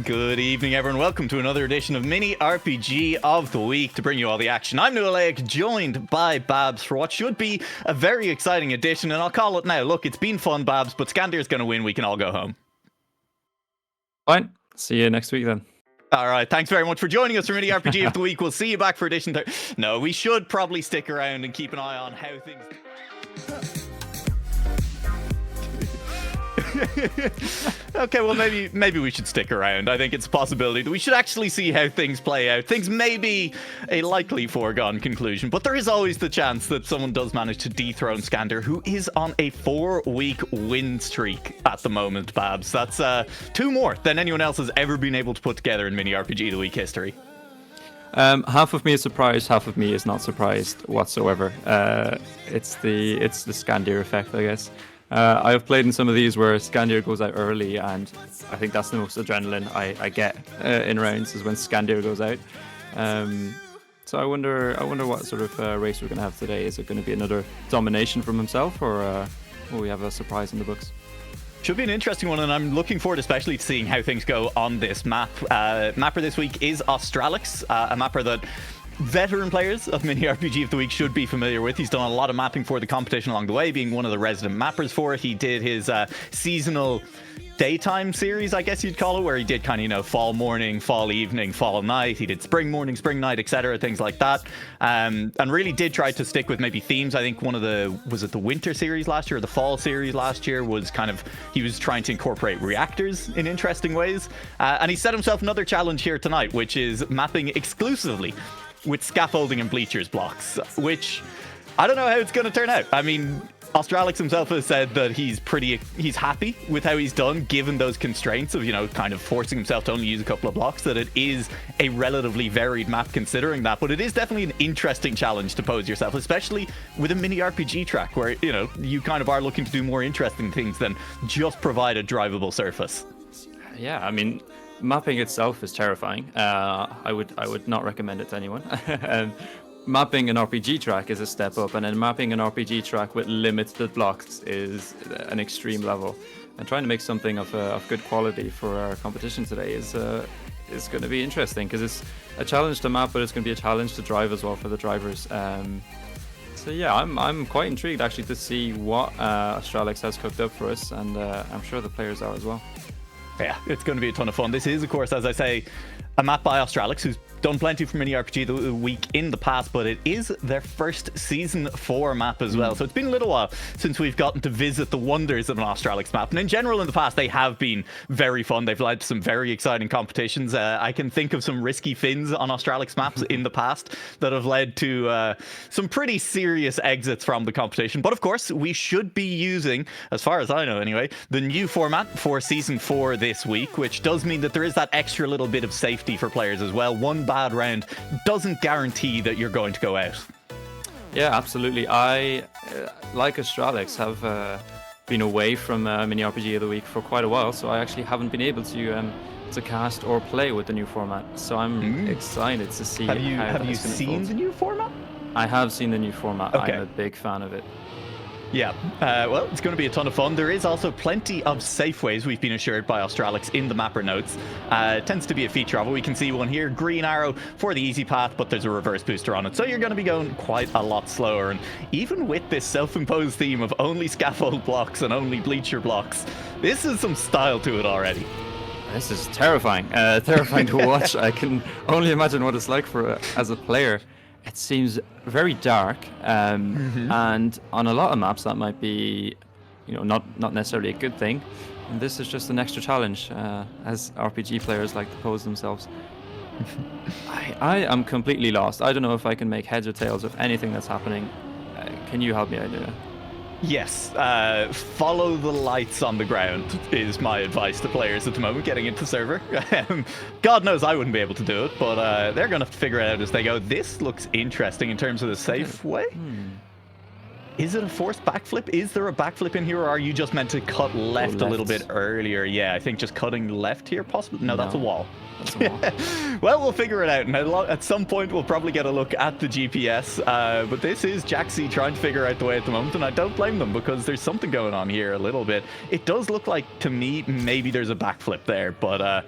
Good evening, everyone. Welcome to another edition of Mini RPG of the Week to bring you all the action. I'm Nualaic, joined by Babs for what should be a very exciting edition, and I'll call it now. Look, it's been fun, Babs, but Skandir's going to win. We can all go home. Fine. See you next week then. All right. Thanks very much for joining us for Mini RPG of the Week. We'll see you back for edition 30. No, we should probably stick around and keep an eye on how things... Okay, well, maybe we should stick around. I think it's a possibility that we should actually see how things play out. Things may be a likely foregone conclusion, but there is always the chance that someone does manage to dethrone Skandir, who is on a 4-week win streak at the moment, Babs. That's 2 more than anyone else has ever been able to put together in Mini RPG of the Week history. Half of me is surprised, half of me is not surprised whatsoever. It's the Skandir effect, I guess. I have played in some of these where Skandir goes out early, and I think that's the most adrenaline I get in rounds is when Skandir goes out. So I wonder what sort of race we're going to have today. Is it going to be another domination from himself, or will we have a surprise in the books? Should be an interesting one, and I'm looking forward especially to seeing how things go on this map. Mapper this week is Australix, a mapper that veteran players of Mini RPG of the Week should be familiar with. He's done a lot of mapping for the competition along the way, being one of the resident mappers for it. He did his seasonal daytime series, I guess you'd call it, where he did kind of, fall morning, fall evening, fall night. He did spring morning, spring night, etc., things like that. And really did try to stick with maybe themes. I think one of was it the winter series last year or the fall series last year was he was trying to incorporate reactors in interesting ways. And he set himself another challenge here tonight, which is mapping exclusively with scaffolding and bleachers blocks, which I don't know how it's going to turn out. I mean, Australix himself has said that he's happy with how he's done, given those constraints of, kind of forcing himself to only use a couple of blocks, that it is a relatively varied map considering that. But it is definitely an interesting challenge to pose yourself, especially with a mini RPG track where, you kind of are looking to do more interesting things than just provide a drivable surface. Yeah, I mean, mapping itself is terrifying. I would not recommend it to anyone. Mapping an RPG track is a step up, and then mapping an RPG track with limited blocks is an extreme level. And trying to make something of good quality for our competition today is going to be interesting, because it's a challenge to map, but it's going to be a challenge to drive as well for the drivers. So yeah, I'm quite intrigued actually to see what Australix has cooked up for us, and I'm sure the players are as well. Yeah, it's going to be a ton of fun. This is, of course, as I say, a map by Australix, who's done plenty for Mini RPG the Week in the past, but it is their first Season 4 map as well. So it's been a little while since we've gotten to visit the wonders of an Australix map. And in general, in the past, they have been very fun. They've led to some very exciting competitions. I can think of some risky fins on Australix maps in the past that have led to some pretty serious exits from the competition. But of course, we should be using, as far as I know anyway, the new format for Season 4 this week, which does mean that there is that extra little bit of safety for players as well. One bad round doesn't guarantee that you're going to go out. Yeah, absolutely. I, like Australix, have been away from Mini RPG of the Week for quite a while, so I actually haven't been able to cast or play with the new format. So I'm excited to see. Have you seen the new format? I have seen the new format. Okay. I'm a big fan of it. Yeah, well, it's going to be a ton of fun. There is also plenty of safe ways, we've been assured by Australix, in the mapper notes. It tends to be a feature of it. We can see one here, green arrow for the easy path, but there's a reverse booster on it. So you're going to be going quite a lot slower. And even with this self-imposed theme of only scaffold blocks and only bleacher blocks, this is some style to it already. This is terrifying. Terrifying to watch. I can only imagine what it's like as a player. It seems very dark, and on a lot of maps that might be, not necessarily a good thing. And this is just an extra challenge, as RPG players like to pose themselves. I am completely lost. I don't know if I can make heads or tails of anything that's happening. Can you help me out, Nuna? Yes, follow the lights on the ground is my advice to players at the moment getting into the server. God knows I wouldn't be able to do it, but they're going to figure it out as they go. This looks interesting in terms of the safe way. Is it a forced backflip? Is there a backflip in here, or are you just meant to cut left a little bit earlier? Yeah, I think just cutting left here, possibly. No, that's a wall. That's a wall. Well, we'll figure it out, and at some point we'll probably get a look at the GPS. But this is Jaxi trying to figure out the way at the moment, and I don't blame them because there's something going on here a little bit. It does look like, to me, maybe there's a backflip there, but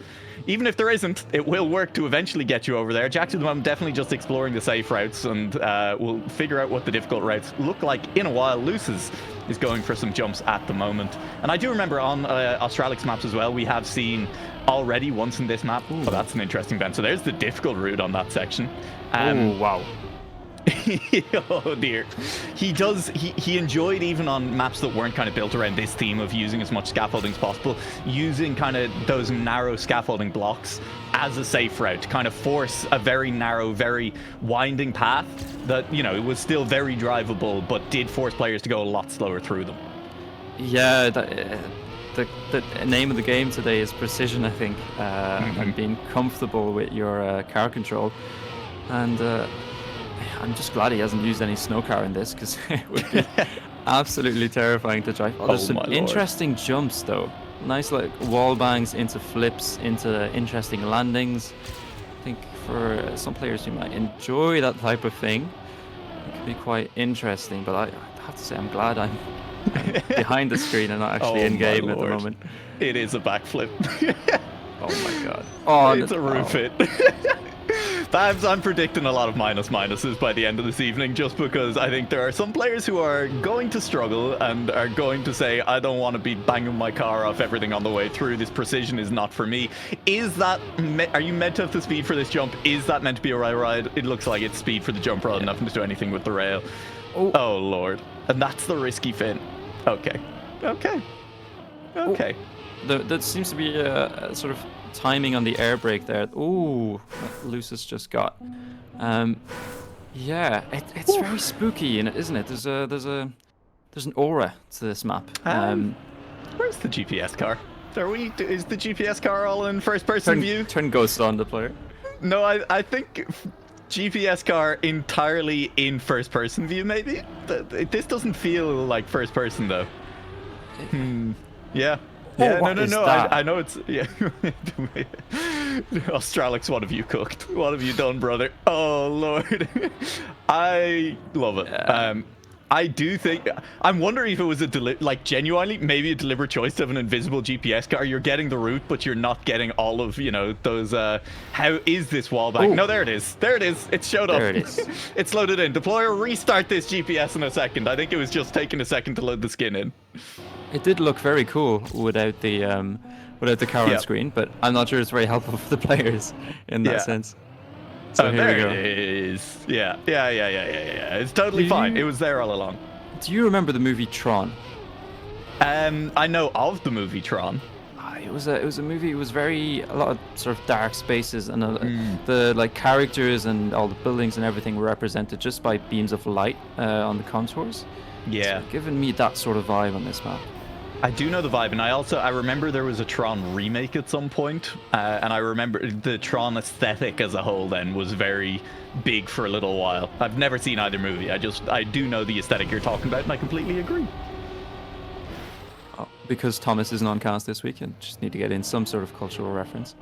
even if there isn't, it will work to eventually get you over there. Jax at the moment definitely just exploring the safe routes, and we'll figure out what the difficult routes look like in a while. Lucis is going for some jumps at the moment. And I do remember on Australix maps as well, we have seen already once in this map. Oh, that's an interesting bend. So there's the difficult route on that section. Oh, wow. Oh dear. He enjoyed, even on maps that weren't kind of built around this theme of using as much scaffolding as possible, using kind of those narrow scaffolding blocks as a safe route to kind of force a very narrow, very winding path that, you know, it was still very drivable, but did force players to go a lot slower through them. Yeah, the name of the game today is precision, I think, and being comfortable with your car control. And I'm just glad he hasn't used any snow car in this, because it would be absolutely terrifying to drive. Oh, there's some interesting jumps, though. Nice, like, wall bangs into flips, into interesting landings. I think for some players who might enjoy that type of thing, it could be quite interesting. But I have to say, I'm glad I'm behind the screen and not actually in game at the moment. It is a backflip. Oh my god. Oh, it's a roof hit. Babs, I'm predicting a lot of minuses by the end of this evening, just because I think there are some players who are going to struggle and are going to say, I don't want to be banging my car off everything on the way through. This precision is not for me. Is that, are you meant to have the speed for this jump? Is that meant to be a rail ride? It looks like it's speed for the jump rather than nothing to do anything with the rail. Oh Lord. And that's the risky fin. Okay. There seems to be a sort of timing on the air brake there. Ooh, Lucis just got. Yeah, it's very spooky, isn't it? There's an aura to this map. Where's the GPS car? Is the GPS car all in first-person view? Turn ghost on the player. No, I think GPS car entirely in first-person view. Maybe this doesn't feel like first-person though. Yeah. Yeah, no. I know it's, yeah. Australix, what have you cooked? What have you done, brother? Oh Lord. I love it. Yeah. I do think, I'm wondering if it was genuinely maybe a deliberate choice to have an invisible GPS car. You're getting the route, but you're not getting all of, you know, those, how is this wall back? No, there it is. It showed up. There it is. It's loaded in. Deployer, restart this GPS in a second. I think it was just taking a second to load the skin in. It did look very cool without the car on screen, but I'm not sure it's very helpful for the players in that sense. So here we go. It is. Yeah. It's totally fine. It was there all along. Do you remember the movie Tron? I know of the movie Tron. It was a movie. It was a lot of sort of dark spaces, and the like characters and all the buildings and everything were represented just by beams of light on the contours. Yeah, so giving me that sort of vibe on this map. I do know the vibe, and I remember there was a Tron remake at some point, and I remember the Tron aesthetic as a whole then was very big for a little while. I've never seen either movie. I do know the aesthetic you're talking about, and I completely agree. Oh, because Thomas isn't on cast this week, and just need to get in some sort of cultural reference.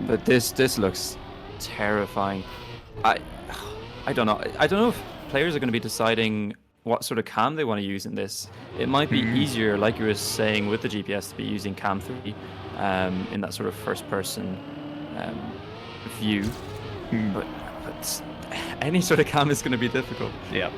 But this looks terrifying. I don't know. I don't know if players are going to be deciding what sort of cam they want to use in this. It might be easier, like you were saying, with the GPS to be using cam 3 in that sort of first-person view. But any sort of cam is going to be difficult. Yeah.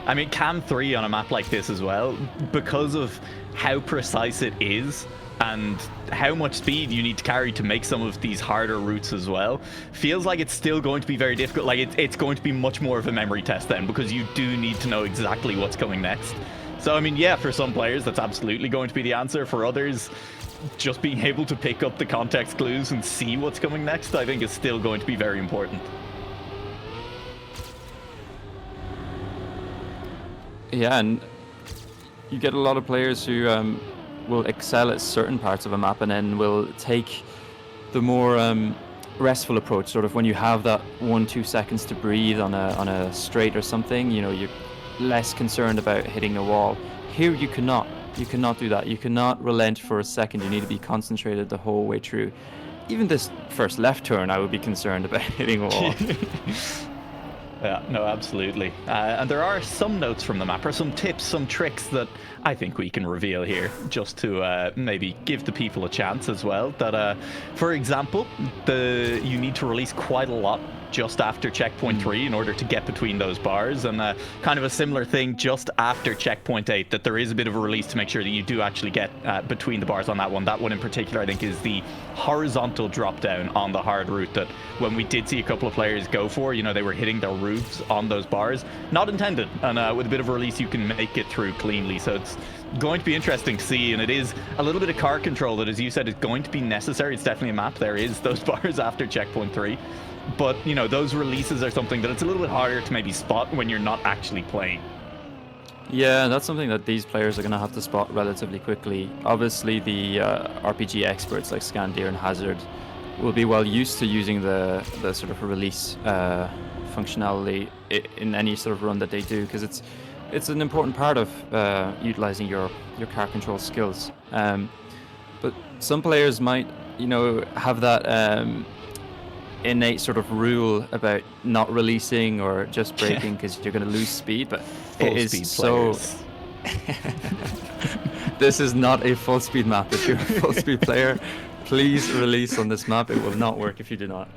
I mean, cam 3 on a map like this as well, because of how precise it is and how much speed you need to carry to make some of these harder routes as well, feels like it's still going to be very difficult. Like it's going to be much more of a memory test then, because you do need to know exactly what's coming next. So I mean, yeah, for some players that's absolutely going to be the answer. For others, just being able to pick up the context clues and see what's coming next, I think is still going to be very important. Yeah, and you get a lot of players who will excel at certain parts of a map and then will take the more restful approach, sort of when you have that 1-2 seconds to breathe on a straight or something, you know, you're less concerned about hitting a wall. Here you cannot do that. You cannot relent for a second. You need to be concentrated the whole way through. Even this first left turn, I would be concerned about hitting a wall. Yeah, no, absolutely. And there are some notes from the mapper, some tips, some tricks that I think we can reveal here, just to maybe give the people a chance as well. That, for example, you need to release quite a lot just after checkpoint 3 in order to get between those bars, and kind of a similar thing just after checkpoint 8, that there is a bit of a release to make sure that you do actually get between the bars on that one. That one in particular, I think, is the horizontal drop down on the hard route that when we did see a couple of players go for, you know, they were hitting their roofs on those bars. Not intended, and with a bit of a release you can make it through cleanly, so it's going to be interesting to see. And it is a little bit of car control that, as you said, is going to be necessary. It's definitely a map. There is those bars after checkpoint 3. But, you know, those releases are something that it's a little bit harder to maybe spot when you're not actually playing. Yeah, that's something that these players are going to have to spot relatively quickly. Obviously, the RPG experts like Scandir and Hazard will be well used to using the sort of release functionality in any sort of run that they do, because it's an important part of utilizing your car control skills. But some players might, you know, have that innate sort of rule about not releasing or just braking because you're going to lose speed, but it is so this is not a full speed map. If you're a full speed player, please release on this map. It will not work if you do not.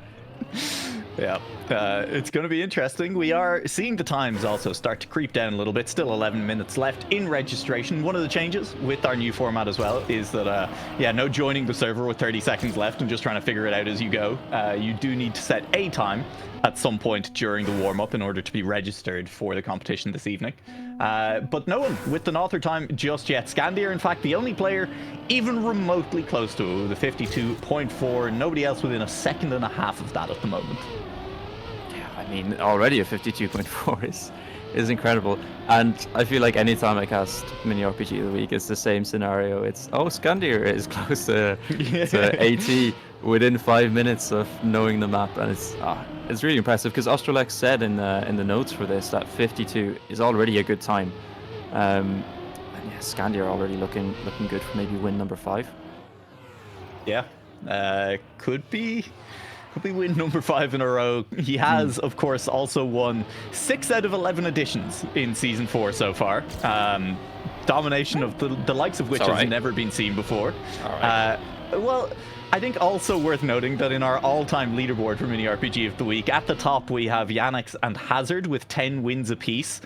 Yeah, it's going to be interesting. We are seeing the times also start to creep down a little bit. Still 11 minutes left in registration. One of the changes with our new format as well is that, yeah, no joining the server with 30 seconds left and just trying to figure it out as you go. You do need to set a time at some point during the warm-up in order to be registered for the competition this evening. But no one with an author time just yet. Scandir, in fact, the only player even remotely close to the 52.4. Nobody else within a second and a half of that at the moment. Yeah, I mean, already a 52.4 is incredible. And I feel like anytime I cast Mini RPG of the Week, it's the same scenario. It's, oh, Scandir is close to AT within 5 minutes of knowing the map, and it's really impressive, because Australex said in the notes for this that 52 is already a good time. And yeah, Scandir already looking good for maybe win number 5. Yeah, could be win number 5 in a row. He has, of course, also won 6 out of 11 editions in Season 4 so far. Domination of the likes of which has never been seen before. Well, I think also worth noting that in our all-time leaderboard for Mini RPG of the Week, at the top we have Yanix and Hazard with 10 wins apiece.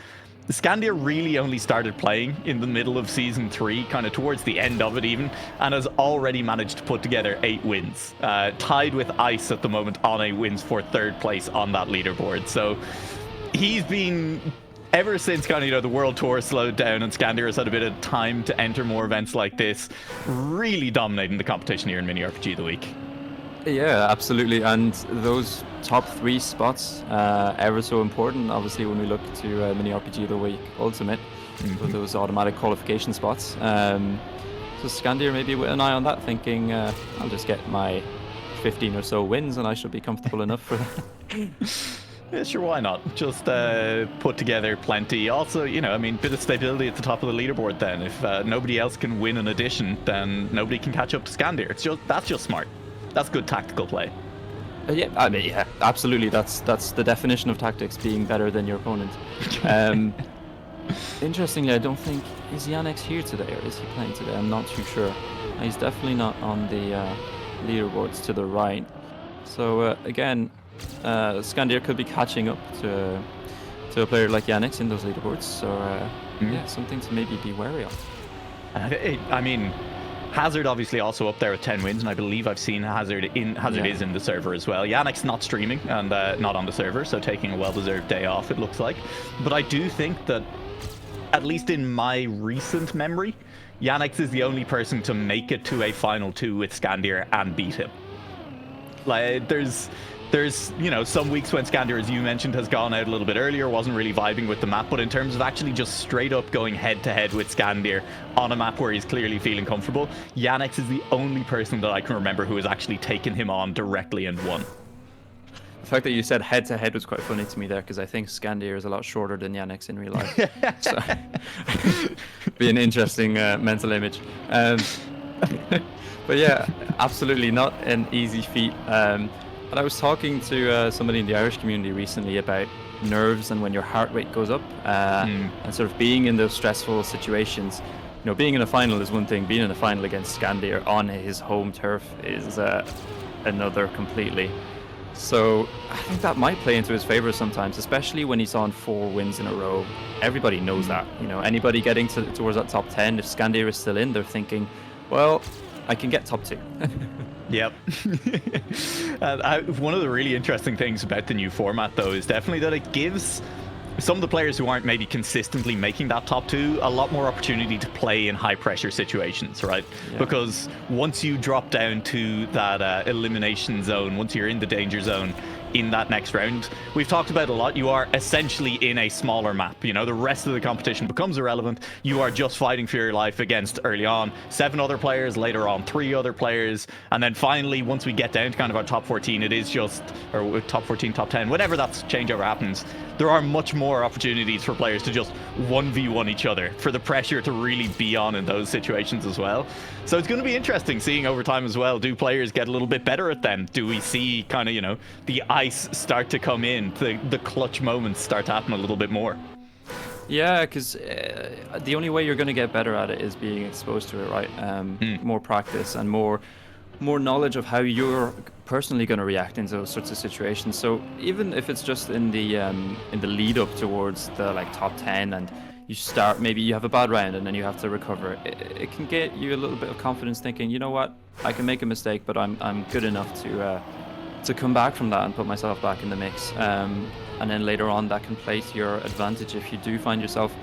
Scandir really only started playing in the middle of Season 3, kind of towards the end of it even, and has already managed to put together 8 wins. Tied with Ice at the moment on 8 wins for 3rd place on that leaderboard. So he's been, ever since kind of, you know, the World Tour slowed down and Scandir has had a bit of time to enter more events like this, really dominating the competition here in Mini RPG of the Week. Yeah, absolutely. And those top 3 spots, ever so important, obviously, when we look to Mini RPG of the Week Ultimate, with those automatic qualification spots. So Scandir maybe with an eye on that, thinking, I'll just get my 15 or so wins and I should be comfortable enough for that. Yeah, sure, why not? Just put together plenty. Also, you know, I mean, bit of stability at the top of the leaderboard then. If nobody else can win an edition, then nobody can catch up to Scandir. That's just smart. That's good tactical play. Yeah, I mean, yeah, absolutely. That's the definition of tactics, being better than your opponent. Interestingly, I don't think, is Yanix here today, or is he playing today? I'm not too sure. He's definitely not on the leaderboards to the right. So again, Scandir could be catching up to a player like Yanix in those leaderboards. So yeah, something to maybe be wary of. I mean, Hazard obviously also up there with 10 wins, and I believe I've seen Hazard is in the server as well. Yannick's not streaming and not on the server, so taking a well-deserved day off, it looks like. But I do think that, at least in my recent memory, Yannick is the only person to make it to a Final 2 with Scandir and beat him. Like, there's you know, some weeks when Scandir, as you mentioned, has gone out a little bit earlier, wasn't really vibing with the map, but in terms of actually just straight up going head to head with Scandir on a map where he's clearly feeling comfortable, Yanix is the only person that I can remember who has actually taken him on directly and won. The fact that you said head-to-head was quite funny to me there, because I think Scandir is a lot shorter than Yannick's in real life. So, be an interesting mental image. But yeah, absolutely not an easy feat. And I was talking to somebody in the Irish community recently about nerves and when your heart rate goes up, and sort of being in those stressful situations. You know, being in a final is one thing. Being in a final against Scandir on his home turf is another completely. So I think that might play into his favor sometimes, especially when he's on 4 wins in a row. Everybody knows that. You know, anybody getting towards that top 10, if Scandir is still in, they're thinking, well, I can get top 2. Yep. One of the really interesting things about the new format, though, is definitely that it gives some of the players who aren't maybe consistently making that top 2 a lot more opportunity to play in high pressure situations, right? Yeah. Because once you drop down to that elimination zone, once you're in the danger zone in that next round, we've talked about a lot, you are essentially in a smaller map. You know, the rest of the competition becomes irrelevant. You are just fighting for your life against, early on, 7 other players, later on 3 other players, and then finally, once we get down to kind of our top 14, it is just, or top 14, top 10, whenever that changeover happens, there are much more opportunities for players to just 1v1 each other, for the pressure to really be on in those situations as well. So it's going to be interesting seeing over time as well. Do players get a little bit better at them? Do we see kind of, you know, the ice start to come in, the clutch moments start to happen a little bit more? Yeah, because the only way you're going to get better at it is being exposed to it, right? More practice and more knowledge of how you're personally going to react in those sorts of situations. So even if it's just in the lead up towards the top 10, and you start, maybe you have a bad round and then you have to recover, it can get you a little bit of confidence, thinking, you know what, I can make a mistake, but I'm good enough to come back from that and put myself back in the mix. And then later on, that can play to your advantage if you do find yourself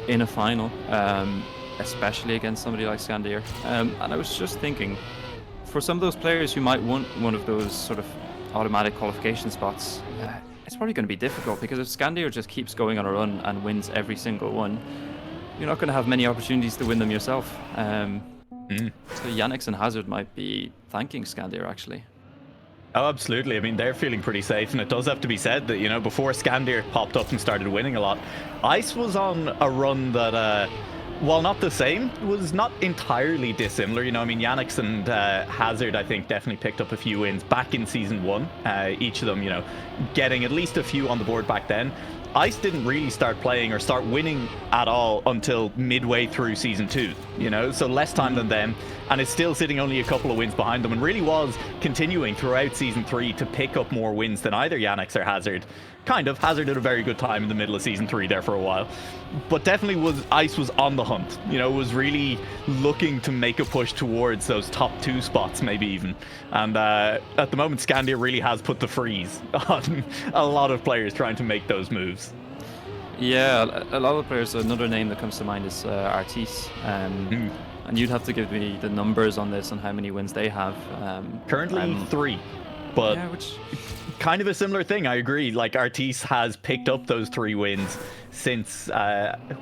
in a final, especially against somebody like Scandir. And I was just thinking, for some of those players who might want one of those sort of automatic qualification spots, it's probably going to be difficult, because if Scandir just keeps going on a run and wins every single one, you're not going to have many opportunities to win them yourself. So Yannick and Hazard might be thanking Scandir, actually. Oh, absolutely. I mean, they're feeling pretty safe, and it does have to be said that, you know, before Scandir popped up and started winning a lot, Ice was on a run that, while not the same, was not entirely dissimilar. You know, I mean, Yannick and Hazard, I think, definitely picked up a few wins back in Season 1. Each of them, you know, getting at least a few on the board back then. Ice didn't really start playing or start winning at all until midway through Season 2, you know, so less time than them, and is still sitting only a couple of wins behind them, and really was continuing throughout Season 3 to pick up more wins than either Yannick or Hazard. Kind of. Hazard had a very good time in the middle of Season 3 there for a while. But definitely Ice was on the hunt. You know, was really looking to make a push towards those top 2 spots, maybe even. And at the moment, Scandir really has put the freeze on a lot of players trying to make those moves. Yeah, a lot of players. Another name that comes to mind is Artis. And you'd have to give me the numbers on this, on how many wins they have. Currently 3. But yeah, which kind of a similar thing. I agree. Like, Artis has picked up those 3 wins since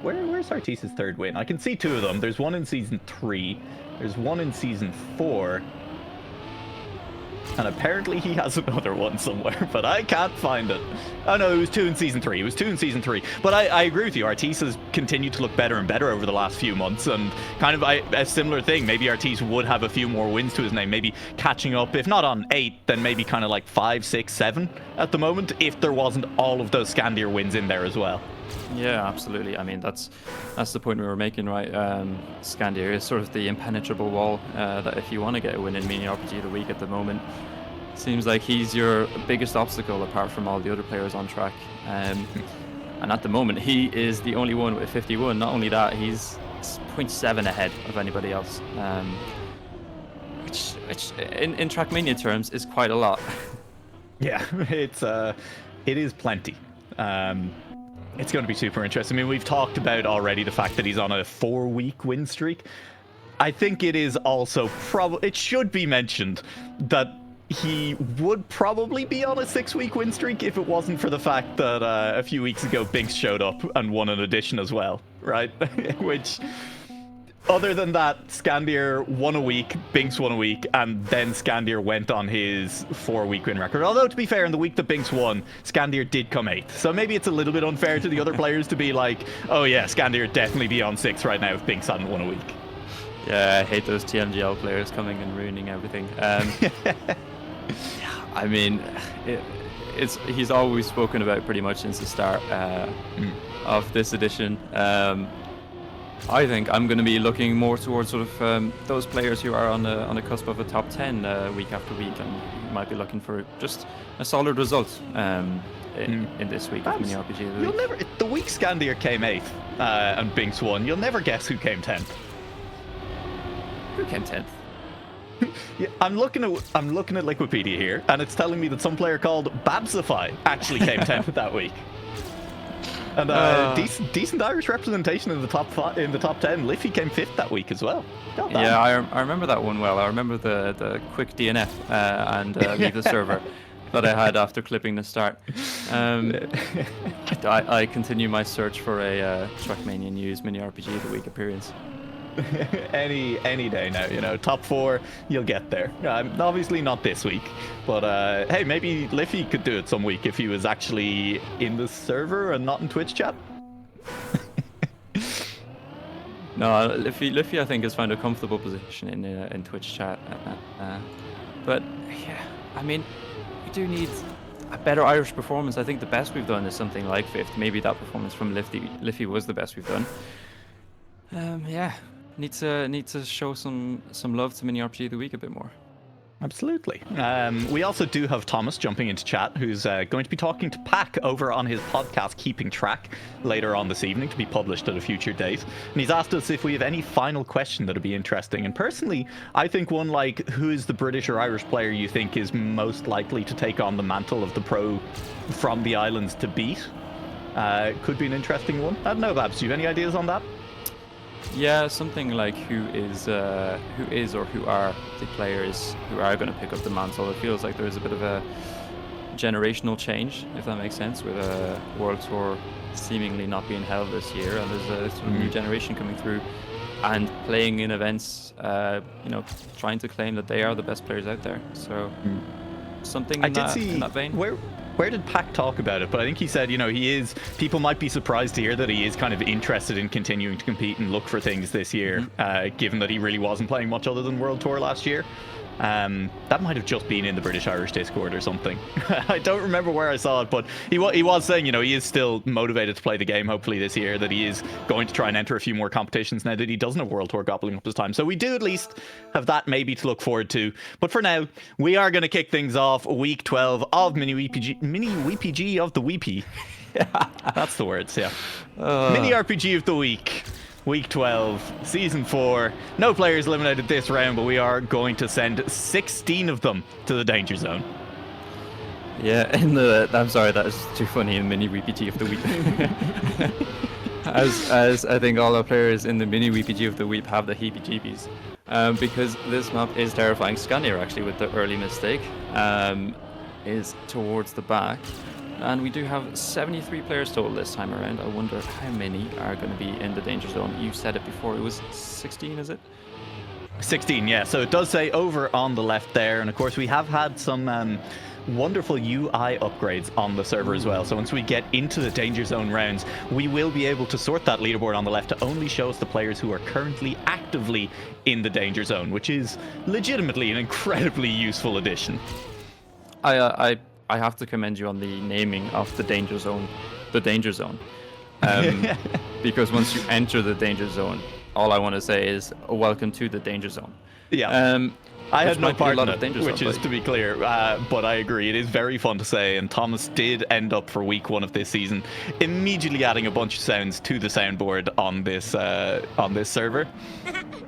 where's Artis's 3rd win? I can see 2 of them. There's one in Season 3. There's one in Season 4. And apparently he has another one somewhere, but I can't find it. Oh no, it was 2 in Season 3. It was 2 in Season 3. But I agree with you. Artis has continued to look better and better over the last few months, and kind of a similar thing. Maybe Artis would have a few more wins to his name, maybe catching up, if not on 8, then maybe kind of like 5, 6, 7 at the moment, if there wasn't all of those Scandir wins in there as well. Yeah, absolutely. I mean, that's the point we were making, right? Scandir is sort of the impenetrable wall that if you want to get a win in Mini RPG of the week at the moment, seems like he's your biggest obstacle apart from all the other players on track. And at the moment, he is the only one with 51. Not only that, he's 0.7 ahead of anybody else, which in Trackmania terms is quite a lot. Yeah, it is plenty. It's going to be super interesting. I mean, we've talked about already the fact that he's on a 4-week win streak. I think it is also it should be mentioned that he would probably be on a 6-week win streak if it wasn't for the fact that a few weeks ago Binks showed up and won an edition as well, right? Which Other than that, Scandir won a week, Binks won a week, and then Scandir went on his 4-week win record. Although, to be fair, in the week that Binks won, Scandir did come 8th. So maybe it's a little bit unfair to the other players to be like, oh yeah, Scandir would definitely be on 6th right now if Binks hadn't won a week. Yeah, I hate those TMGL players coming and ruining everything. I mean, he's always spoken about pretty much since the start of this edition. I think I'm going to be looking more towards sort of those players who are on the cusp of a top 10 week after week, and you might be looking for just a solid result in this week of Mini RPG. You'll never. The week Scandir came 8th and Binks won. You'll never guess who came 10th. Who came 10th? Yeah, I'm looking at Wikipedia here, and it's telling me that some player called Babsify actually came 10th that week. And decent Irish representation in the top 10. Liffey came 5th that week as well. Yeah, I remember that one well. I remember the quick DNF and leave the server that I had after clipping the start. I continue my search for a Trackmania News Mini RPG of the Week appearance. any day now, you know, top 4, you'll get there. Obviously not this week, but hey, maybe Liffey could do it some week if he was actually in the server and not in Twitch chat. No, Liffey I think has found a comfortable position in Twitch chat, but yeah, I mean, we do need a better Irish performance. I think the best we've done is something like 5th. Maybe that performance from Liffey was the best we've done. Yeah. Need to show some love to Mini RPG of the Week a bit more. Absolutely. We also do have Thomas jumping into chat, who's going to be talking to Pack over on his podcast Keeping Track later on this evening, to be published at a future date. And he's asked us if we have any final question that would be interesting. And personally, I think one like, who is the British or Irish player you think is most likely to take on the mantle of the pro from the islands to beat? Could be an interesting one. I don't know, Babs, do you have any ideas on that? Yeah, something like who is or who are the players who are going to pick up the mantle. It feels like there's a bit of a generational change, if that makes sense, with a World Tour seemingly not being held this year, and there's a sort of new generation coming through and playing in events, trying to claim that they are the best players out there. So something in that vein. Where did Pac talk about it? But I think he said, people might be surprised to hear that he is kind of interested in continuing to compete and look for things this year, given that he really wasn't playing much other than World Tour last year. That might have just been in the British-Irish Discord or something. I don't remember where I saw it, but he was saying, he is still motivated to play the game, hopefully this year, that he is going to try and enter a few more competitions now that he doesn't have World Tour gobbling up his time. So we do at least have that maybe to look forward to. But for now, we are going to kick things off week 12 of Mini WPG of the Weepy. That's the words, yeah. Mini RPG of the Week. Week 12, Season 4. No players eliminated this round, but we are going to send 16 of them to the Danger Zone. Yeah, I'm sorry, that is too funny in Mini WPG of the Week. as I think all our players in the Mini WPG of the Week have the heebie-jeebies. Because this map is terrifying. Scandir, actually, with the early mistake, is towards the back. And we do have 73 players total this time around. I wonder how many are going to be in the danger zone. You said it before, it was 16, is it? 16, yeah. So it does say over on the left there. And of course, we have had some wonderful UI upgrades on the server as well. So once we get into the danger zone rounds, we will be able to sort that leaderboard on the left to only show us the players who are currently actively in the danger zone, which is legitimately an incredibly useful addition. I have to commend you on the naming of the danger zone, because once you enter the danger zone, all I want to say is welcome to the danger zone. Yeah. I had no part in it, which is to be clear, but I agree. It is very fun to say, and Thomas did end up for week 1 of this season immediately adding a bunch of sounds to the soundboard on this server.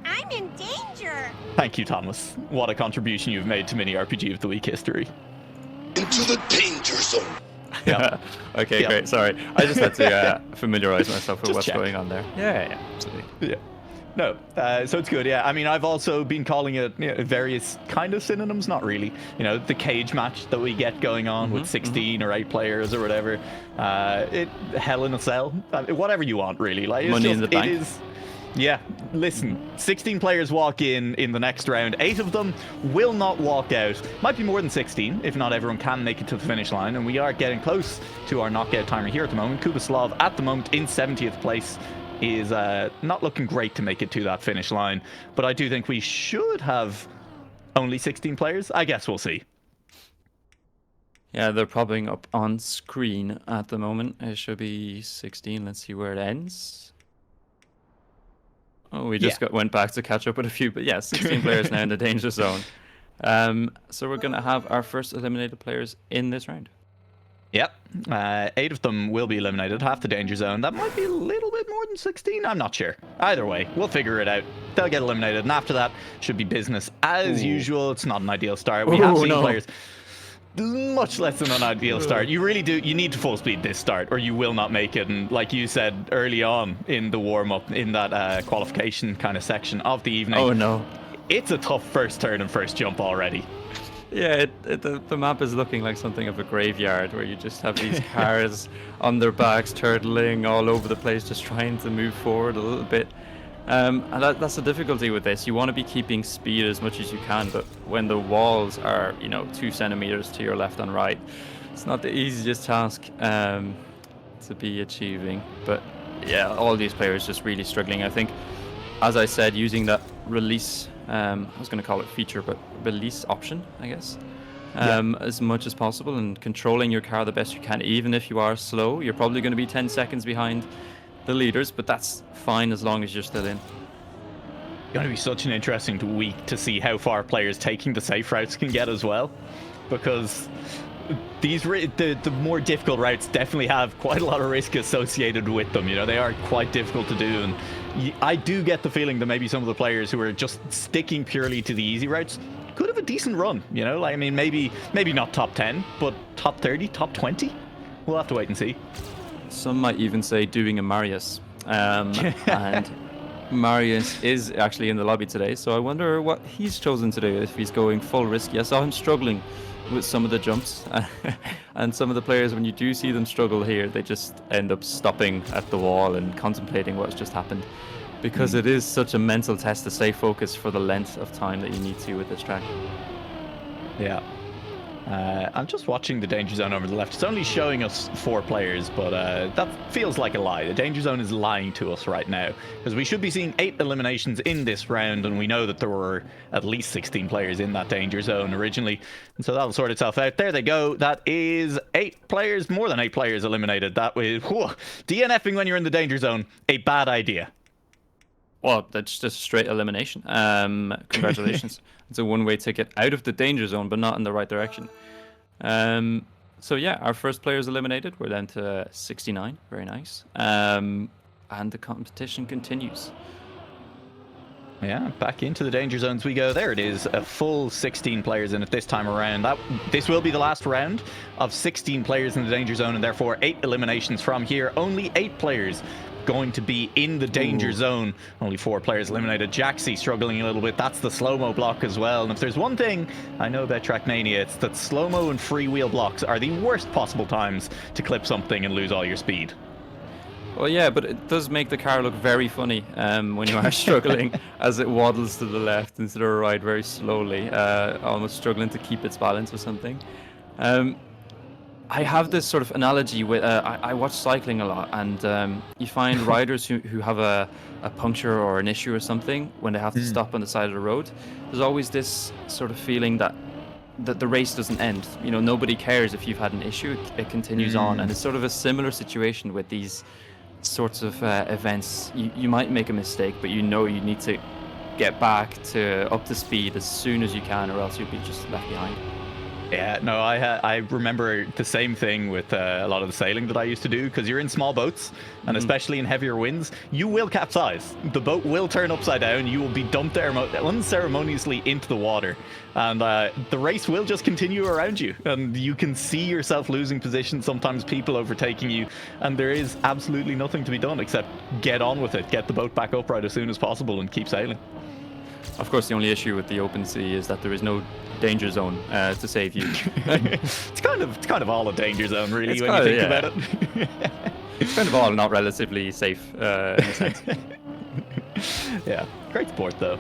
I'm in danger. Thank you, Thomas. What a contribution you've made to Mini RPG of the Week history. Into the danger zone. Yeah. Okay, great. Sorry, I just had to familiarize myself with what's going on there. Yeah, absolutely. Yeah. No, so it's good. Yeah, I mean, I've also been calling it various kind of synonyms. Not really. The cage match that we get going on with 16 or 8 players or whatever. Hell in a Cell, whatever you want, really. Like Money in the Bank. Yeah, listen, 16 players walk in the next round. 8 of them will not walk out. Might be more than 16 if not everyone can make it to the finish line. And we are getting close to our knockout timer here at the moment. Kubislav at the moment in 70th place is not looking great to make it to that finish line. But I do think we should have only 16 players. I guess we'll see. Yeah, they're popping up on screen at the moment. It should be 16. Let's see where it ends. Oh, we just went back to catch up with a few, but yeah, 16 players now in the danger zone. So we're going to have our first eliminated players in this round. Yep, 8 of them will be eliminated, half the danger zone. That might be a little bit more than 16, I'm not sure. Either way, we'll figure it out. They'll get eliminated, and after that, should be business as usual. It's not an ideal start. We have seen players much less than an ideal start. You really do. You need to full speed this start, or you will not make it. And like you said early on in the warm up, in that qualification kind of section of the evening, oh no, it's a tough first turn and first jump already. Yeah, the map is looking like something of a graveyard where you just have these cars on their backs turtling all over the place, just trying to move forward a little bit. And that's the difficulty with this. You want to be keeping speed as much as you can, but when the walls are, 2 centimeters to your left and right, it's not the easiest task to be achieving. But yeah, all these players just really struggling. I think, as I said, using that release, I was going to call it feature, but release option, I guess, as much as possible, and controlling your car the best you can. Even if you are slow, you're probably going to be 10 seconds behind the leaders, but that's fine as long as you're still in. It's going to be such an interesting week to see how far players taking the safe routes can get as well, because the more difficult routes definitely have quite a lot of risk associated with them. They are quite difficult to do, and I do get the feeling that maybe some of the players who are just sticking purely to the easy routes could have a decent run. Maybe not top 10, but top 30, top 20. We'll have to wait and see. Some might even say doing a Marius. And Marius is actually in the lobby today, so I wonder what he's chosen to do, if he's going full risk. I saw him struggling with some of the jumps. And some of the players, when you do see them struggle here, they just end up stopping at the wall and contemplating what's just happened. Because it is such a mental test to stay focused for the length of time that you need to with this track. Yeah. I'm just watching the danger zone over the left. It's only showing us 4 players, but that feels like a lie. The danger zone is lying to us right now, because we should be seeing 8 eliminations in this round, and we know that there were at least 16 players in that danger zone originally, and so that'll sort itself out. There they go. That is 8 players, more than 8 players eliminated. That was DNFing when you're in the danger zone, a bad idea. Well, that's just straight elimination. Congratulations. It's a one-way ticket out of the danger zone, but not in the right direction. So yeah, our first player is eliminated. We're down to 69. Very nice. And the competition continues. Yeah, back into the danger zones we go. There it is, a full 16 players in it this time around. This will be the last round of 16 players in the danger zone, and therefore 8 eliminations from here. Only 8 players going to be in the danger zone. Only 4 players eliminated. Jaxie struggling a little bit. That's the slow-mo block as well. And if there's one thing I know about Trackmania, it's that slow-mo and freewheel blocks are the worst possible times to clip something and lose all your speed. Well, yeah, but it does make the car look very funny when you are struggling as it waddles to the left instead of right very slowly, almost struggling to keep its balance or something. I have this sort of analogy with, I watch cycling a lot, and you find riders who have a puncture or an issue or something when they have to stop on the side of the road. There's always this sort of feeling that the race doesn't end. Nobody cares if you've had an issue, it continues on. And it's sort of a similar situation with these sorts of events. You might make a mistake, but you need to get back up to speed as soon as you can, or else you'll be just left behind. Yeah, no, I remember the same thing with a lot of the sailing that I used to do, because you're in small boats, and especially in heavier winds, you will capsize. The boat will turn upside down, you will be dumped unceremoniously into the water, and the race will just continue around you, and you can see yourself losing position, sometimes people overtaking you, and there is absolutely nothing to be done except get on with it, get the boat back upright as soon as possible, and keep sailing. Of course, the only issue with the open sea is that there is no danger zone to save you. It's kind of all a danger zone, really, when you think about it. It's kind of all not relatively safe in a sense. Yeah, great sport though.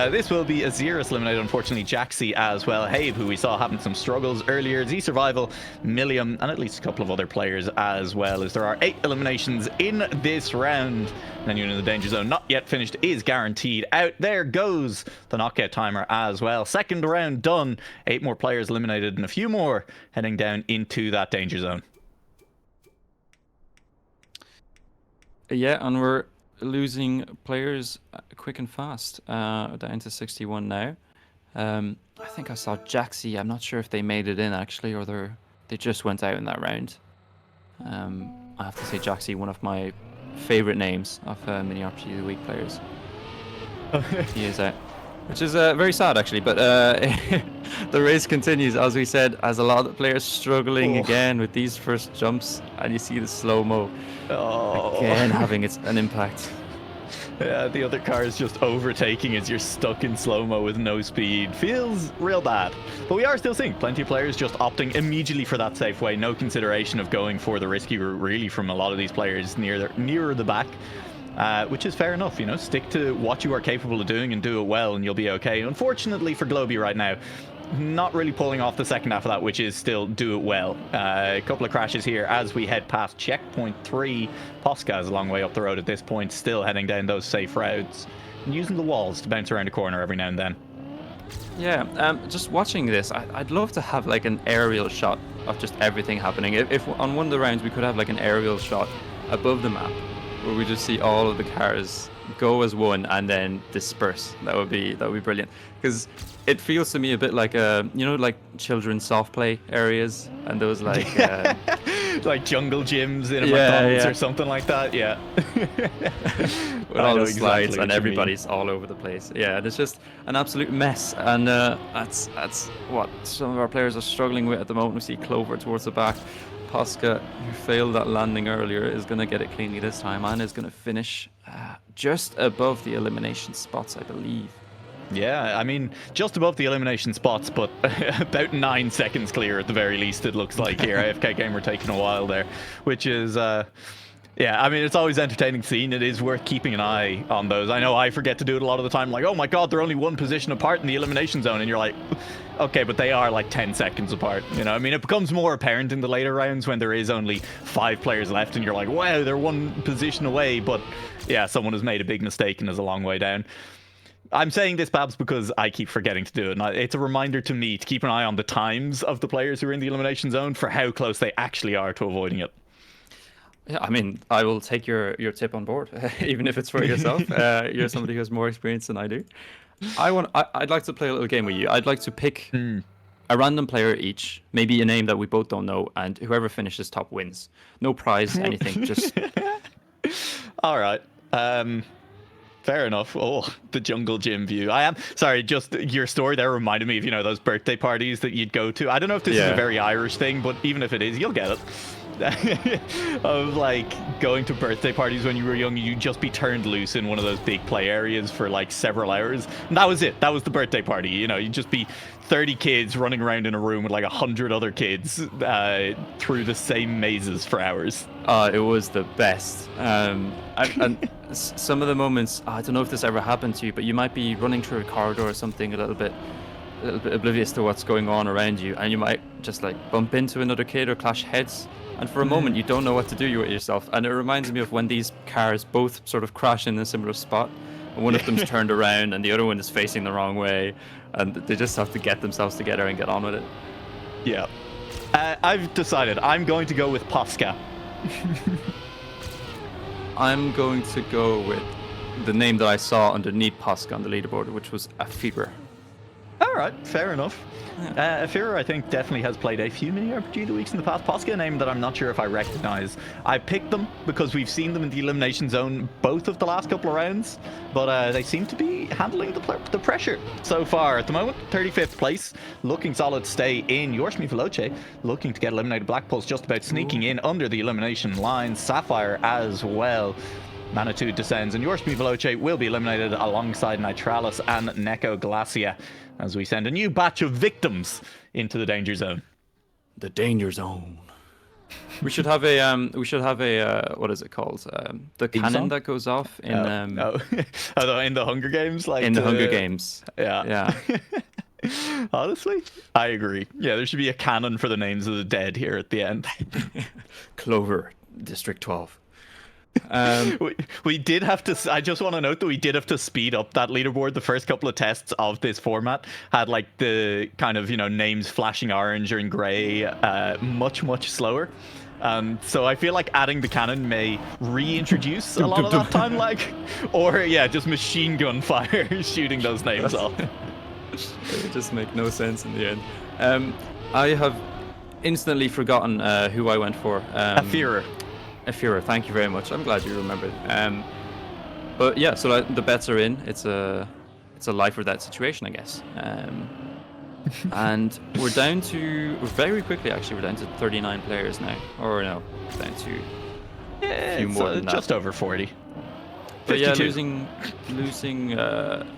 This will be Azirus eliminated, unfortunately, Jaxi as well. Habe, who we saw having some struggles earlier, Z Survival, Millium, and at least a couple of other players as well, as there are 8 eliminations in this round. And then you're in the danger zone, not yet finished, is guaranteed out. There goes the knockout timer as well. Second round done, 8 more players eliminated, and a few more heading down into that danger zone. Yeah, and we're losing players quick and fast. Down to 61 now. I think I saw Jaxi. I'm not sure if they made it in actually, or they just went out in that round. I have to say Jaxi, one of my favorite names of mini RPG of the week players. He is out, which is very sad actually. But the race continues, as we said, as a lot of players struggling again with these first jumps, and you see the slow-mo again having an impact. Yeah, the other car is just overtaking as you're stuck in slow-mo with no speed. Feels real bad. But we are still seeing plenty of players just opting immediately for that safe way. No consideration of going for the risky route, really, from a lot of these players nearer the back. Which is fair enough, you know, stick to what you are capable of doing and do it well and you'll be okay. Unfortunately for Globy right now, not really pulling off the second half of that, which is still do it well. A couple of crashes here as we head past checkpoint 3. Posca is a long way up the road at this point, still heading down those safe routes and using the walls to bounce around a corner every now and then. Yeah, just watching this, I'd love to have like an aerial shot of just everything happening. If on one of the rounds we could have like an aerial shot above the map, where we just see all of the cars go as one and then disperse. That would be brilliant, because it feels to me a bit like like children's soft play areas and those like like jungle gyms in a McDonald's or something like that. Yeah. With all the slides and everybody's all over the place. Yeah, it's just an absolute mess, and that's what some of our players are struggling with at the moment. We see Clover towards the back. Posca, who failed that landing earlier, is going to get it cleanly this time and is going to finish just above the elimination spots, I believe. Yeah, I mean, just above the elimination spots, but about 9 seconds clear at the very least, it looks like here. AFK Gamer taking a while there, which is... yeah, I mean, it's always entertaining scene. It is worth keeping an eye on those. I know I forget to do it a lot of the time. Like, oh my god, they're only 1 position apart in the elimination zone. And you're like, okay, but they are like 10 seconds apart. You know, I mean, it becomes more apparent in the later rounds when there is only 5 players left. And you're like, wow, they're 1 position away. But yeah, someone has made a big mistake and is a long way down. I'm saying this, Babs, because I keep forgetting to do it. And it's a reminder to me to keep an eye on the times of the players who are in the elimination zone for how close they actually are to avoiding it. Yeah, I mean, I will take your tip on board, even if it's for yourself. You're somebody who has more experience than I do. I'd like to play a little game with you. I'd like to pick a random player each, maybe a name that we both don't know, and whoever finishes top wins. No prize, anything, just... All right. Fair enough. Oh, the jungle gym view. Sorry, just your story there reminded me of, those birthday parties that you'd go to. I don't know if this is a very Irish thing, but even if it is, you'll get it. Of like going to birthday parties when you were young, you'd just be turned loose in one of those big play areas for like several hours. And that was it. That was the birthday party. You'd just be 30 kids running around in a room with like 100 other kids through the same mazes for hours. It was the best. And some of the moments, I don't know if this ever happened to you, but you might be running through a corridor or something a little bit oblivious to what's going on around you, and you might just like bump into another kid or clash heads, and for a moment you don't know what to do with yourself. And it reminds me of when these cars both sort of crash in a similar spot, and one of them's turned around and the other one is facing the wrong way, and they just have to get themselves together and get on with it. Yeah. I've decided I'm going to go with Posca. I'm going to go with the name that I saw underneath Posca on the leaderboard, which was Afira. All right, fair enough. Afira, I think, definitely has played a few mini RPG of the weeks in the past. Posca, a name that I'm not sure if I recognize. I picked them because we've seen them in the elimination zone both of the last couple of rounds, but they seem to be handling the pressure so far. At the moment, 35th place, looking solid to stay in. Yorshmi Veloce looking to get eliminated. Blackpulse just about sneaking in under the elimination line. Sapphire as well. Manitou descends, and Yorshmi Veloce will be eliminated alongside Nitralis and Neko Glacia as we send a new batch of victims into the danger zone. The danger zone. We should have a what is it called? The Theme cannon song? that goes off in Oh, although in the Hunger Games, like in the Hunger Games. Yeah. Honestly, I agree. Yeah, there should be a canon for the names of the dead here at the end. Clover, District 12. We did have to. I just want to note that we did have to speed up that leaderboard. The first couple of tests of this format had like the kind of names flashing orange or in grey, much slower. So I feel like adding the cannon may reintroduce a lot of that time lag, or just machine gun fire shooting those names off. It would just make no sense in the end. I have instantly forgotten who I went for. Afira, thank you very much. I'm glad you remembered. But yeah, so the bets are in. It's a life or death situation, I guess. And we're down to very quickly. Actually, we're down to 39 players now. Or no, down to a few more than that. Just over 40. But 52. yeah, losing.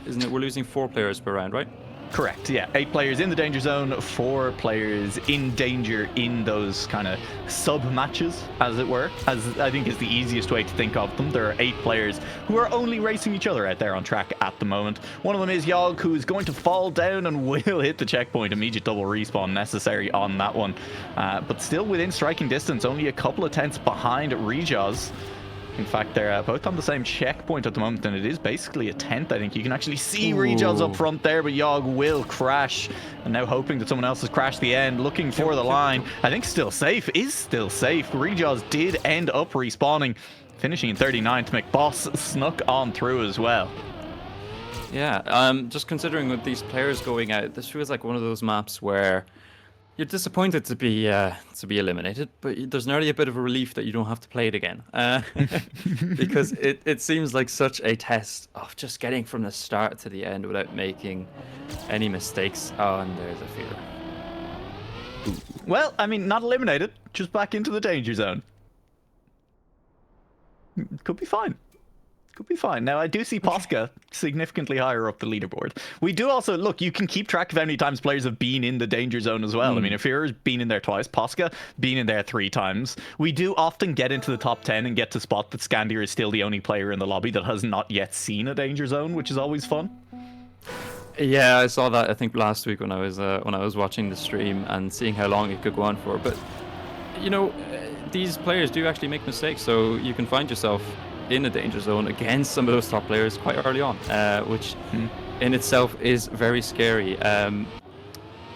Isn't it? We're losing 4 players per round, right? Correct, yeah. 8 players in the danger zone, 4 players in danger in those kind of sub-matches, as it were, as I think is the easiest way to think of them. There are 8 players who are only racing each other out there on track at the moment. One of them is Yogg, who is going to fall down and will hit the checkpoint. Immediate double respawn necessary on that one. But still within striking distance, only a couple of tenths behind Rejaz. In fact, they're both on the same checkpoint at the moment, and it is basically a 10th. I think you can actually see Rejaz up front there, but Yogg will crash. And now hoping that someone else has crashed the end, looking for the line. I think still safe. Rejaz did end up respawning, finishing in 39th. McBoss snuck on through as well. Yeah, just considering with these players going out, this feels like one of those maps where you're disappointed to be eliminated, but there's nearly a bit of a relief that you don't have to play it again, because it seems like such a test of just getting from the start to the end without making any mistakes. Oh, and there's a fear. Well, I mean, not eliminated, just back into the danger zone. Could be fine. Now, I do see Posca significantly higher up the leaderboard. We do also, look, you can keep track of how many times players have been in the danger zone as well. I mean, Afira's been in there twice. Posca been in there 3 times. We do often get into the top 10 and get to spot that Scandia is still the only player in the lobby that has not yet seen a danger zone, which is always fun. Yeah, I saw that, I think, last week when I was watching the stream and seeing how long it could go on for. But, these players do actually make mistakes, so you can find yourself in a danger zone against some of those top players quite early on, which in itself is very scary.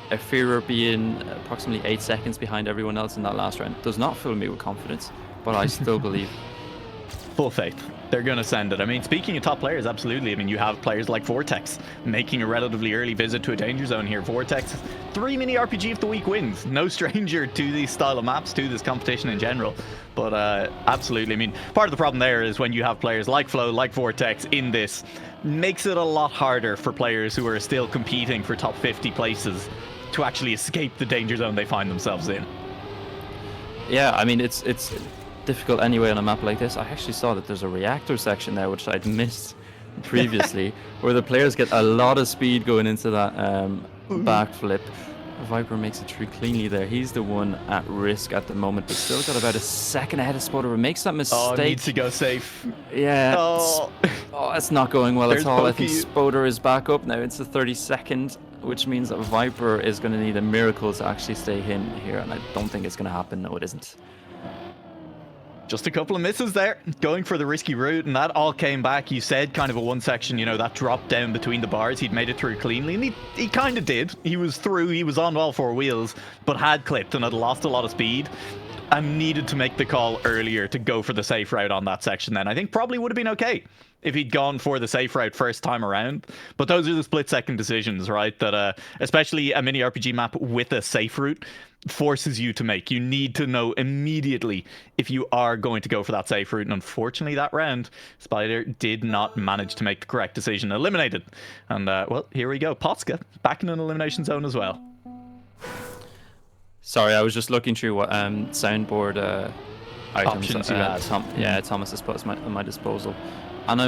Afira being approximately 8 seconds behind everyone else in that last round does not fill me with confidence, but I still believe. Full faith. They're going to send it. I mean, speaking of top players, absolutely. I mean, you have players like Vortex making a relatively early visit to a danger zone here. Vortex, 3 mini RPG of the week wins. No stranger to these style of maps, to this competition in general. But absolutely, I mean, part of the problem there is when you have players like Flo, like Vortex in this, makes it a lot harder for players who are still competing for top 50 places to actually escape the danger zone they find themselves in. Yeah, I mean, it's difficult anyway on a map like this. I actually saw that there's a reactor section there, which I'd missed previously, where the players get a lot of speed going into that backflip. Viper makes it through cleanly there. He's the one at risk at the moment, but still got about a second ahead of Spoder. Makes that mistake. Oh, needs to go safe. Yeah. Oh, it's not going well at all. Pokey. I think Spoder is back up now. It's the 32nd, which means that Viper is going to need a miracle to actually stay in here, and I don't think it's going to happen. No, it isn't. Just a couple of misses there, going for the risky route, and that all came back. You said kind of a one section, that drop down between the bars. He'd made it through cleanly, and he kind of did. He was through, he was on all 4 wheels, but had clipped and had lost a lot of speed and needed to make the call earlier to go for the safe route on that section then. I think probably would have been okay if he'd gone for the safe route first time around. But those are the split-second decisions, right? That especially a mini RPG map with a safe route forces you to make. You need to know immediately if you are going to go for that safe route. And unfortunately, that round, Spider did not manage to make the correct decision. Eliminated. And, well, here we go. Posca back in an elimination zone as well. Sorry, I was just looking through what soundboard items options you had. Thomas has put at my disposal. And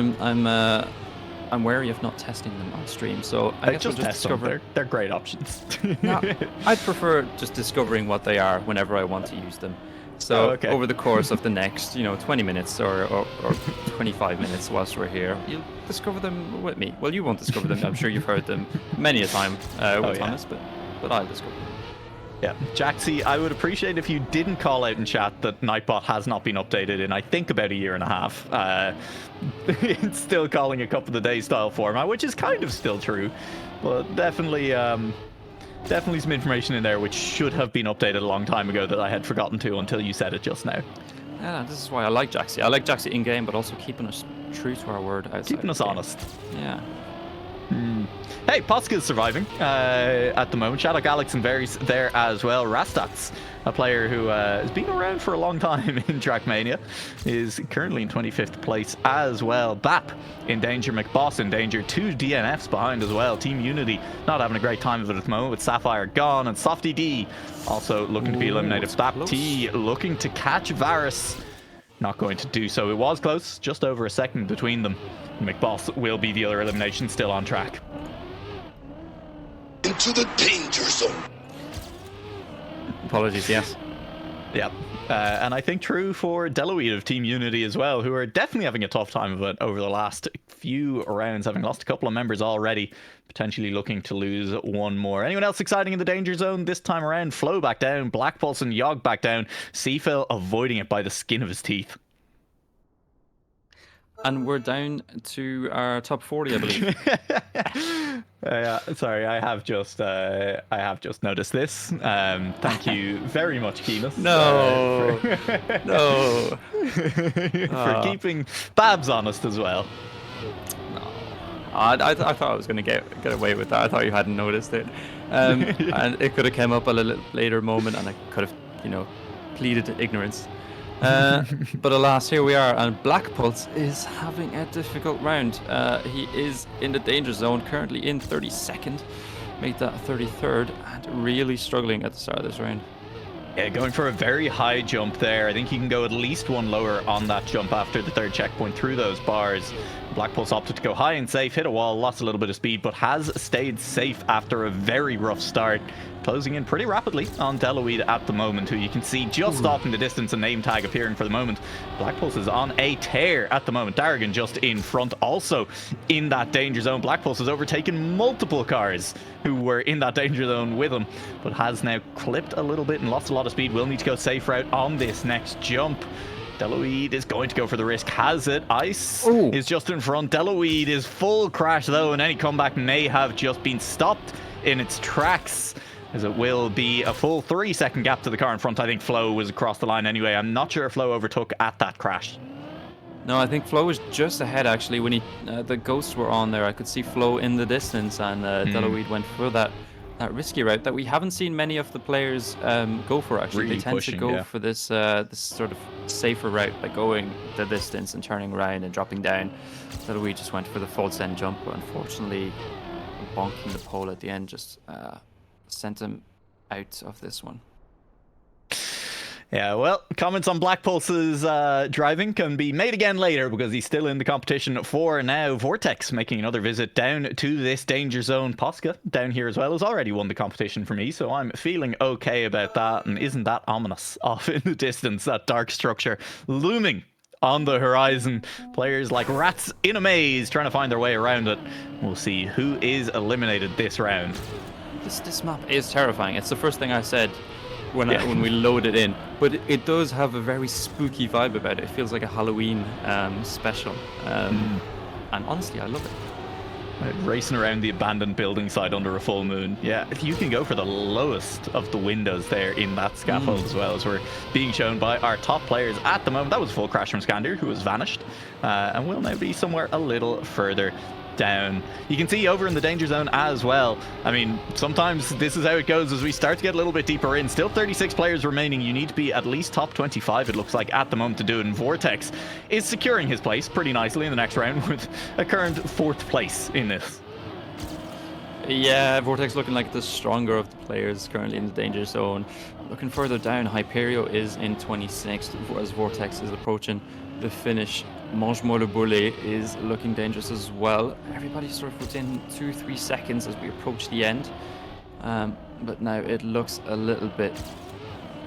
I'm wary of not testing them on stream, so I guess just we'll test them. They're great options. No, I'd prefer just discovering what they are whenever I want to use them. So okay. over the course of the next, 20 minutes or 25 minutes whilst we're here, you'll discover them with me. Well, you won't discover them. I'm sure you've heard them many a time with Thomas, but I'll discover them. Yeah, Jaxie, I would appreciate if you didn't call out in chat that Nightbot has not been updated in, I think, about a year and a half. It's still calling a Cup of the Day style format, which is kind of still true, but definitely some information in there which should have been updated a long time ago that I had forgotten to until you said it just now. Yeah, this is why I like Jaxie. I like Jaxie in-game, but also keeping us true to our word outside. Keeping us honest. Yeah. Hey, Posca's surviving at the moment. Shadok Alex and Varys there as well. Rastats, a player who has been around for a long time in Trackmania, is currently in 25th place as well. Bap in danger, McBoss in danger, 2 DNFs behind as well. Team Unity not having a great time of it at the moment with Sapphire gone, and Softy D also looking to be eliminated. Bap T looking to catch Varys. Not going to do so. It was close, just over a second between them. McBoss will be the other elimination, still on track. Into the danger zone. Apologies, yes. Yeah. And I think true for Deloitte of Team Unity as well, who are definitely having a tough time of it over the last few rounds, having lost a couple of members already, potentially looking to lose one more. Anyone else exciting in the danger zone this time around? Flo back down, Black Pulse and Yogg back down, Seafill avoiding it by the skin of his teeth. And we're down to our top 40, I believe. Sorry, I have just noticed this. Thank you very much, Keenus. No, no, for keeping Babs honest as well. No, I thought I was going to get away with that. I thought you hadn't noticed it, and it could have come up at a little later moment, and I could have, pleaded ignorance. But alas, here we are, and Black Pulse is having a difficult round. He is in the danger zone, currently in 32nd, made that 33rd, and really struggling at the start of this round. Yeah, going for a very high jump there. I think he can go at least one lower on that jump after the third checkpoint through those bars. Black Pulse opted to go high and safe, hit a wall, lost a little bit of speed, but has stayed safe after a very rough start. Closing in pretty rapidly on Deloitte at the moment, who you can see just off in the distance, a name tag appearing for the moment. Black Pulse is on a tear at the moment. Darrigan just in front, also in that danger zone. Black Pulse has overtaken multiple cars who were in that danger zone with him, but has now clipped a little bit and lost a lot of speed. Will need to go safe route on this next jump. Deloitte is going to go for the risk, has it. Ice is just in front. Deloitte is full crash though, and any comeback may have just been stopped in its tracks, as it will be a full 3-second gap to the car in front. I think Flo was across the line anyway. I'm not sure if Flo overtook at that crash. No, I think Flo was just ahead actually when the ghosts were on there. I could see Flo in the distance, and Deloitte went for that risky route that we haven't seen many of the players go for actually. Really they tend pushing, to go yeah. for this sort of safer route by going the distance and turning around and dropping down. Deloitte just went for the full send jump, but unfortunately bonking the pole at the end just sent him out of this one. Yeah, well, comments on Black Pulse's driving can be made again later, because he's still in the competition for now. Vortex making another visit down to this danger zone. Posca down here as well has already won the competition for me, so I'm feeling okay about that. And isn't that ominous off in the distance, that dark structure looming on the horizon? Players like rats in a maze trying to find their way around it. We'll see who is eliminated this round. This map is terrifying. It's the first thing I said when we load it in, but it does have a very spooky vibe about it. It feels like a Halloween special, and honestly, I love it. Racing around the abandoned building site under a full moon. Yeah, you can go for the lowest of the windows there in that scaffold as well, as we're being shown by our top players at the moment. That was a full crash from Scandir, who has vanished, and will now be somewhere a little further down. You can see over in the danger zone as well. I mean, sometimes this is how it goes as we start to get a little bit deeper in. Still 36 players remaining. You need to be at least top 25, it looks like, at the moment to do it. And Vortex is securing his place pretty nicely in the next round with a current 4th place in this. Yeah, Vortex looking like the stronger of the players currently in the danger zone. Looking further down, Hyperio is in 26th as Vortex is approaching the finish. Mange-moi le boulet is looking dangerous as well. Everybody's sort of within 2-3 seconds as we approach the end. But now it looks a little bit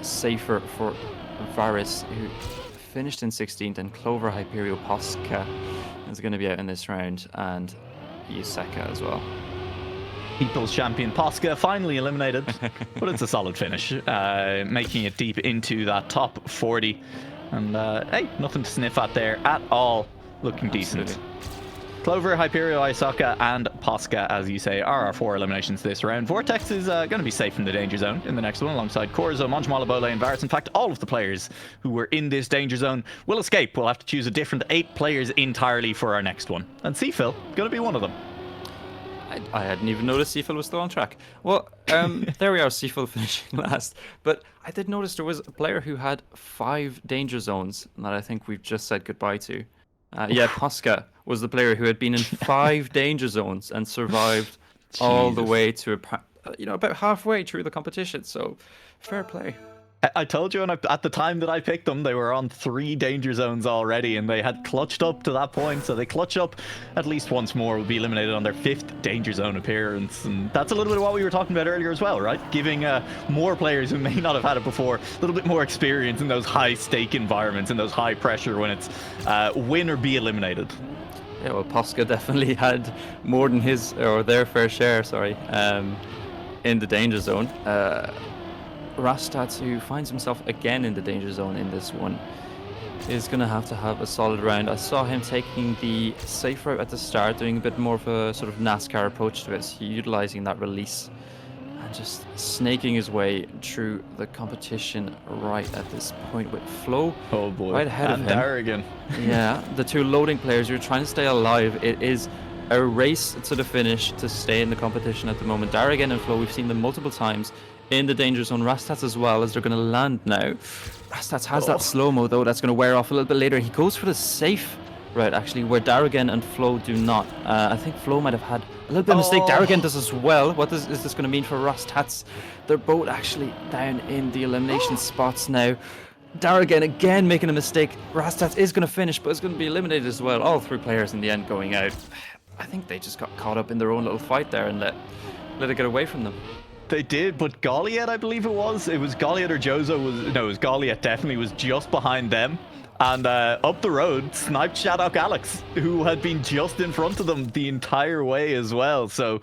safer for Varus, who finished in 16th, and Clover Hyperion Posca is going to be out in this round, and Yuseka as well. People's champion Posca finally eliminated, but it's a solid finish, making it deep into that top 40. And hey, nothing to sniff at there at all. Looking decent. Clover, Hyperion, Isaka, and Posca, as you say, are our 4 eliminations this round. Vortex is going to be safe in the danger zone in the next one, alongside Corzo, Monjmalabole, and Varus. In fact, all of the players who were in this danger zone will escape. We'll have to choose a different 8 players entirely for our next one. And Seafil, going to be one of them. I hadn't even noticed Seafil was still on track. Well, there we are, Seafil finishing last. But I did notice there was a player who had 5 danger zones that I think we've just said goodbye to. Yeah, Posca was the player who had been in 5 danger zones and survived all the way to about halfway through the competition. So, fair play. I told you, and at the time that I picked them, they were on 3 danger zones already, and they had clutched up to that point. So they clutch up at least once more, will be eliminated on their 5th danger zone appearance. And that's a little bit of what we were talking about earlier as well, right? Giving more players who may not have had it before a little bit more experience in those high-stake environments, in those high pressure when it's win or be eliminated. Yeah, well, Posca definitely had more than his or their fair share, in the danger zone. Rastats, who finds himself again in the danger zone in this one, is going to have a solid round. I saw him taking the safe route at the start, doing a bit more of a sort of NASCAR approach to it, utilizing that release and just snaking his way through the competition right at this point with Flo. Oh boy, right ahead of him. Darrigan. Yeah, the 2 loading players who are trying to stay alive. It is a race to the finish to stay in the competition at the moment. Darrigan and Flo, we've seen them multiple times in the danger zone. Rastats as well, as they're going to land now. Rastats has that slow-mo though, that's going to wear off a little bit later. He goes for the safe route actually, where Darrigan and Flo do not. I think Flo might have had a little bit of a mistake. Darrigan does as well. What is this going to mean for Rastats? They're both actually down in the elimination spots now. Darrigan again making a mistake. Rastats is going to finish, but is going to be eliminated as well. All 3 players in the end going out. I think they just got caught up in their own little fight there and let it get away from them. They did, but Goliath, I believe it was Goliath or Jozo it was Goliath, definitely was just behind them. And up the road, sniped Shadok Alex, who had been just in front of them the entire way as well. So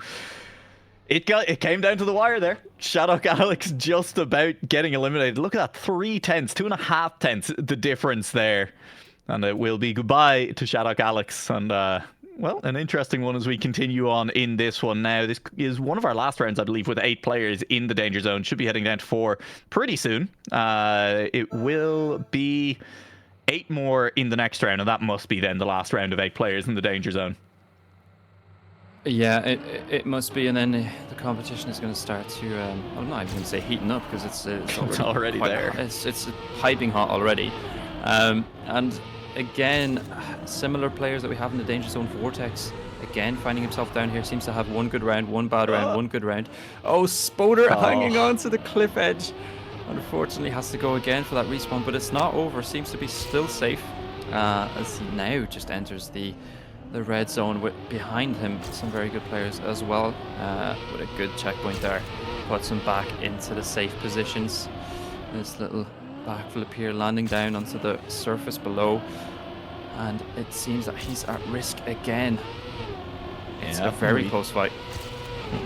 it came down to the wire there. Shadok Alex just about getting eliminated. Look at that, 3 tenths, 2.5 tenths, the difference there. And it will be goodbye to Shadok Alex. And well, an interesting one as we continue on in this one now. This is one of our last rounds, I believe, with 8 players in the danger zone. Should be heading down to 4 pretty soon. It will be 8 more in the next round, and that must be then the last round of 8 players in the danger zone. Yeah, it must be, and then the competition is going to start to, I'm not even going to say heating up, because it's already there. It's piping hot already. And again, similar players that we have in the danger zone. Vortex, again, finding himself down here, seems to have 1 good round, 1 bad round, 1 good round. Oh, Spoder hanging on to the cliff edge. Unfortunately, has to go again for that respawn, but it's not over. Seems to be still safe, as he now just enters the red zone with behind him some very good players as well, with a good checkpoint there. Puts him back into the safe positions. This little backflip here, landing down onto the surface below, and it seems that he's at risk again. It's a very close fight.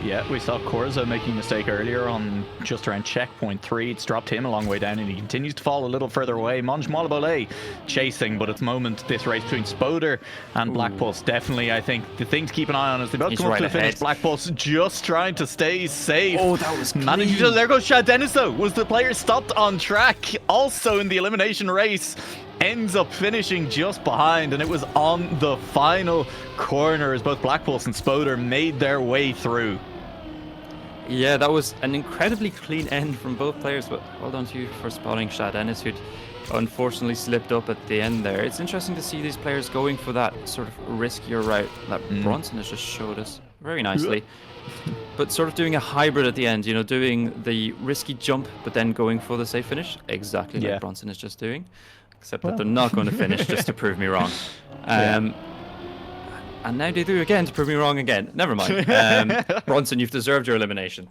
Yeah, we saw Corzo making a mistake earlier on just around checkpoint 3. It's dropped him a long way down, and he continues to fall a little further away. Monjmalabole chasing, but it's moment this race between Spoder and Black Pulse. Definitely, I think the thing to keep an eye on is they both come up to the finish. Black Pulse just trying to stay safe. Oh, that was clean. There goes Shad Dennis though. Was the player stopped on track? Also in the elimination race. Ends up finishing just behind, and it was on the final corner as both Black Pulse and Spoder made their way through. Yeah, that was an incredibly clean end from both players, but well done to you for spotting Shad Ennis, who'd unfortunately slipped up at the end there. It's interesting to see these players going for that sort of riskier route that Bronson has just showed us very nicely. But sort of doing a hybrid at the end, you know, doing the risky jump, but then going for the safe finish, exactly like Bronson is just doing. Except that they're not going to finish, just to prove me wrong. And now they do again to prove me wrong again. Never mind. Bronson, you've deserved your elimination.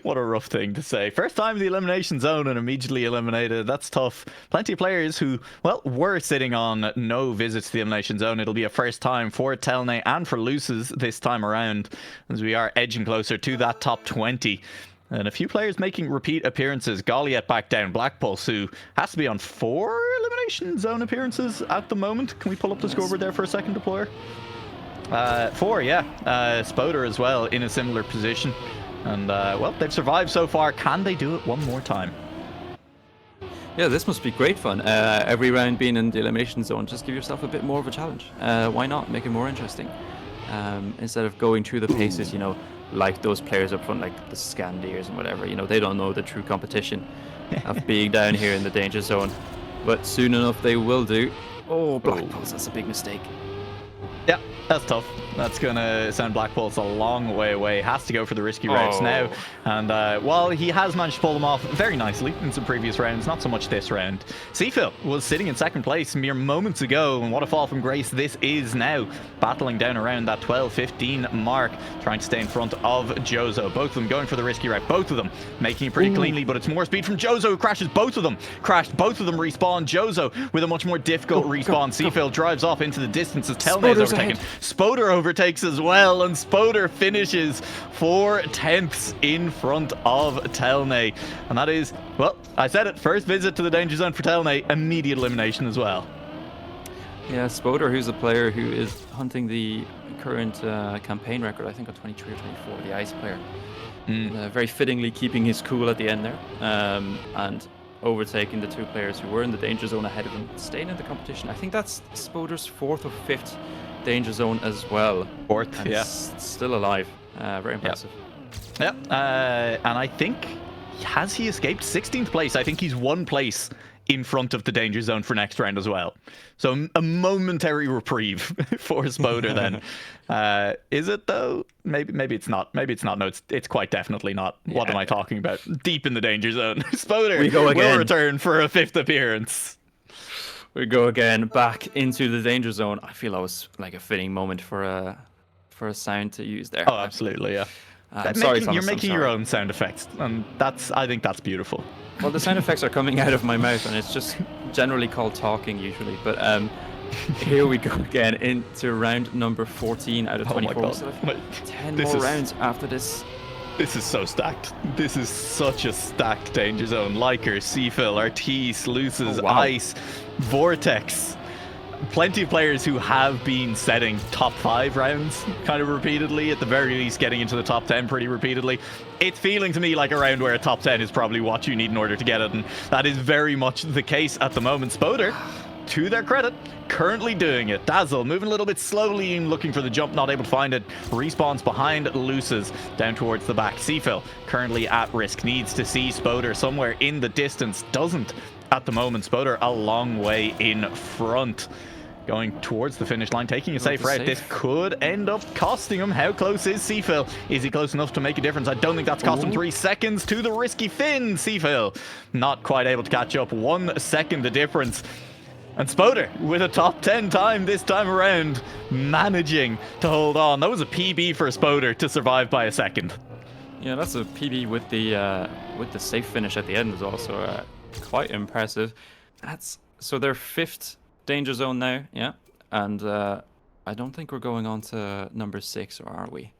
What a rough thing to say. First time in the elimination zone and immediately eliminated. That's tough. Plenty of players who, well, were sitting on no visits to the elimination zone. It'll be a first time for Telne and for Luces this time around, as we are edging closer to that top 20. And a few players making repeat appearances. Goliath back down. Black Pulse, who has to be on 4 elimination zone appearances at the moment. Can we pull up the scoreboard there for a second, Deployer? 4, yeah. Spoder as well in a similar position. And, well, they've survived so far. Can they do it one more time? Yeah, this must be great fun. Every round being in the elimination zone, just give yourself a bit more of a challenge. Why not? Make it more interesting. Instead of going through the paces, you know, like those players up front, like the Scandiers and whatever, you know, they don't know the true competition of being down here in the danger zone. But soon enough, they will do. Oh, Black Pulse, that's a big mistake. Yeah, that's tough. That's going to send Black Pulse a long way away. Has to go for the risky routes now. And while he has managed to pull them off very nicely in some previous rounds, not so much this round. Seafill was sitting in second place mere moments ago. And what a fall from grace this is now. Battling down around that 12-15 mark. Trying to stay in front of Jozo. Both of them going for the risky route. Both of them making it pretty cleanly. But it's more speed from Jozo, who crashes both of them. Crashed. Both of them respawn. Jozo with a much more difficult respawn. Seafill drives off into the distance as Telne is overtaken. Spoder overtakes as well, and Spoder finishes 4 tenths in front of Telne. And that is, well, I said it, first visit to the danger zone for Telne, immediate elimination as well. Yeah, Spoder, who's a player who is hunting the current campaign record, I think on 23 or 24, the ice player. Very fittingly keeping his cool at the end there, and overtaking the 2 players who were in the danger zone ahead of him, staying in the competition. I think that's Spoder's 4th or 5th danger zone as well. 4th, yeah. Still alive. Very impressive. Yep. And I think, has he escaped 16th place? I think he's 1 place in front of the danger zone for next round as well. So a momentary reprieve for Spoder then. Is it though? Maybe it's not. Maybe it's not. No, it's quite definitely not. Yeah. What am I talking about? Deep in the danger zone. Spoder will return for a 5th appearance. We go again back into the danger zone. I feel that was like a fitting moment for a sound to use there. Oh, absolutely, yeah. You're making your own sound effects, and I think that's beautiful. Well, the sound effects are coming out of my mouth, and it's just generally called talking usually. But here we go again into round number 14 out of 24. Oh my God. 10 more rounds after this. This is so stacked. This is such a stacked danger zone. Liker, Seafill, Artis, Luces, Ice, Vortex. Plenty of players who have been setting top 5 rounds kind of repeatedly, at the very least getting into the top 10 pretty repeatedly. It's feeling to me like a round where a top 10 is probably what you need in order to get it, and that is very much the case at the moment. Spoder, to their credit, currently doing it. Dazzle moving a little bit slowly and looking for the jump, not able to find it. Respawns behind Luces down towards the back. Seafill currently at risk, needs to see Spoder somewhere in the distance, doesn't at the moment. Spoder a long way in front, going towards the finish line, taking a safe route. This could end up costing him. How close is Seafill? Is he close enough to make a difference? I don't think that's cost him 3 seconds to the risky fin. Seafill not quite able to catch up. 1 second the difference. And Spoder with a top 10 time this time around, managing to hold on. That was a PB for Spoder to survive by a second. Yeah, that's a PB with the safe finish at the end was also quite impressive. So they're 5th danger zone now, yeah. And I don't think we're going on to number 6, or are we?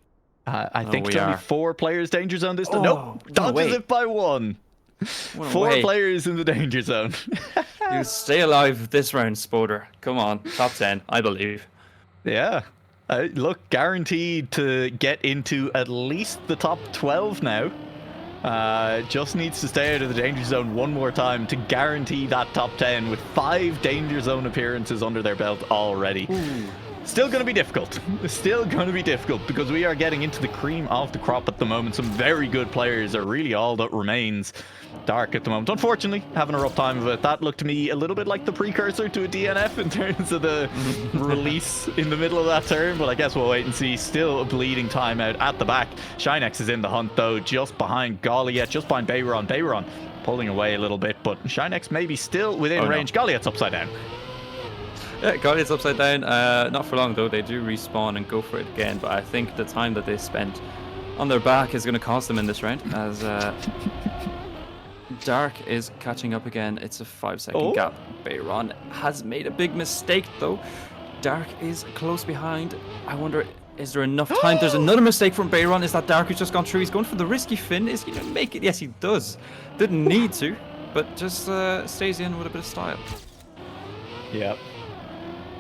I think it's only 4 players danger zone this time. Nope, dodges it by 1. 4 players in the danger zone. You stay alive this round, Spoder. Come on, top 10, I believe. Yeah. Look, guaranteed to get into at least the top 12 now. Just needs to stay out of the danger zone 1 more time to guarantee that top 10 with 5 danger zone appearances under their belt already. Still going to be difficult. Still going to be difficult because we are getting into the cream of the crop at the moment. Some very good players are really all that remains. Dark at the moment, unfortunately, having a rough time of it. That looked to me a little bit like the precursor to a DNF in terms of the release in the middle of that turn, but I guess we'll wait and see. Still a bleeding timeout at the back. Shinex is in the hunt though, just behind Goliath, just behind Bayron. Bayron pulling away a little bit, but Shinex maybe still within range. No. Goliath's upside down. Yeah, Goliath's upside down. Not for long though. They do respawn and go for it again, but I think the time that they spent on their back is going to cost them in this round, as Dark is catching up again. It's a 5-second gap. Bayron has made a big mistake, though. Dark is close behind. I wonder, is there enough time? There's another mistake from Bayron. Is that Dark who's just gone through? He's going for the risky fin. Is he going to make it? Yes, he does. Didn't need to, but just stays in with a bit of style. Yep.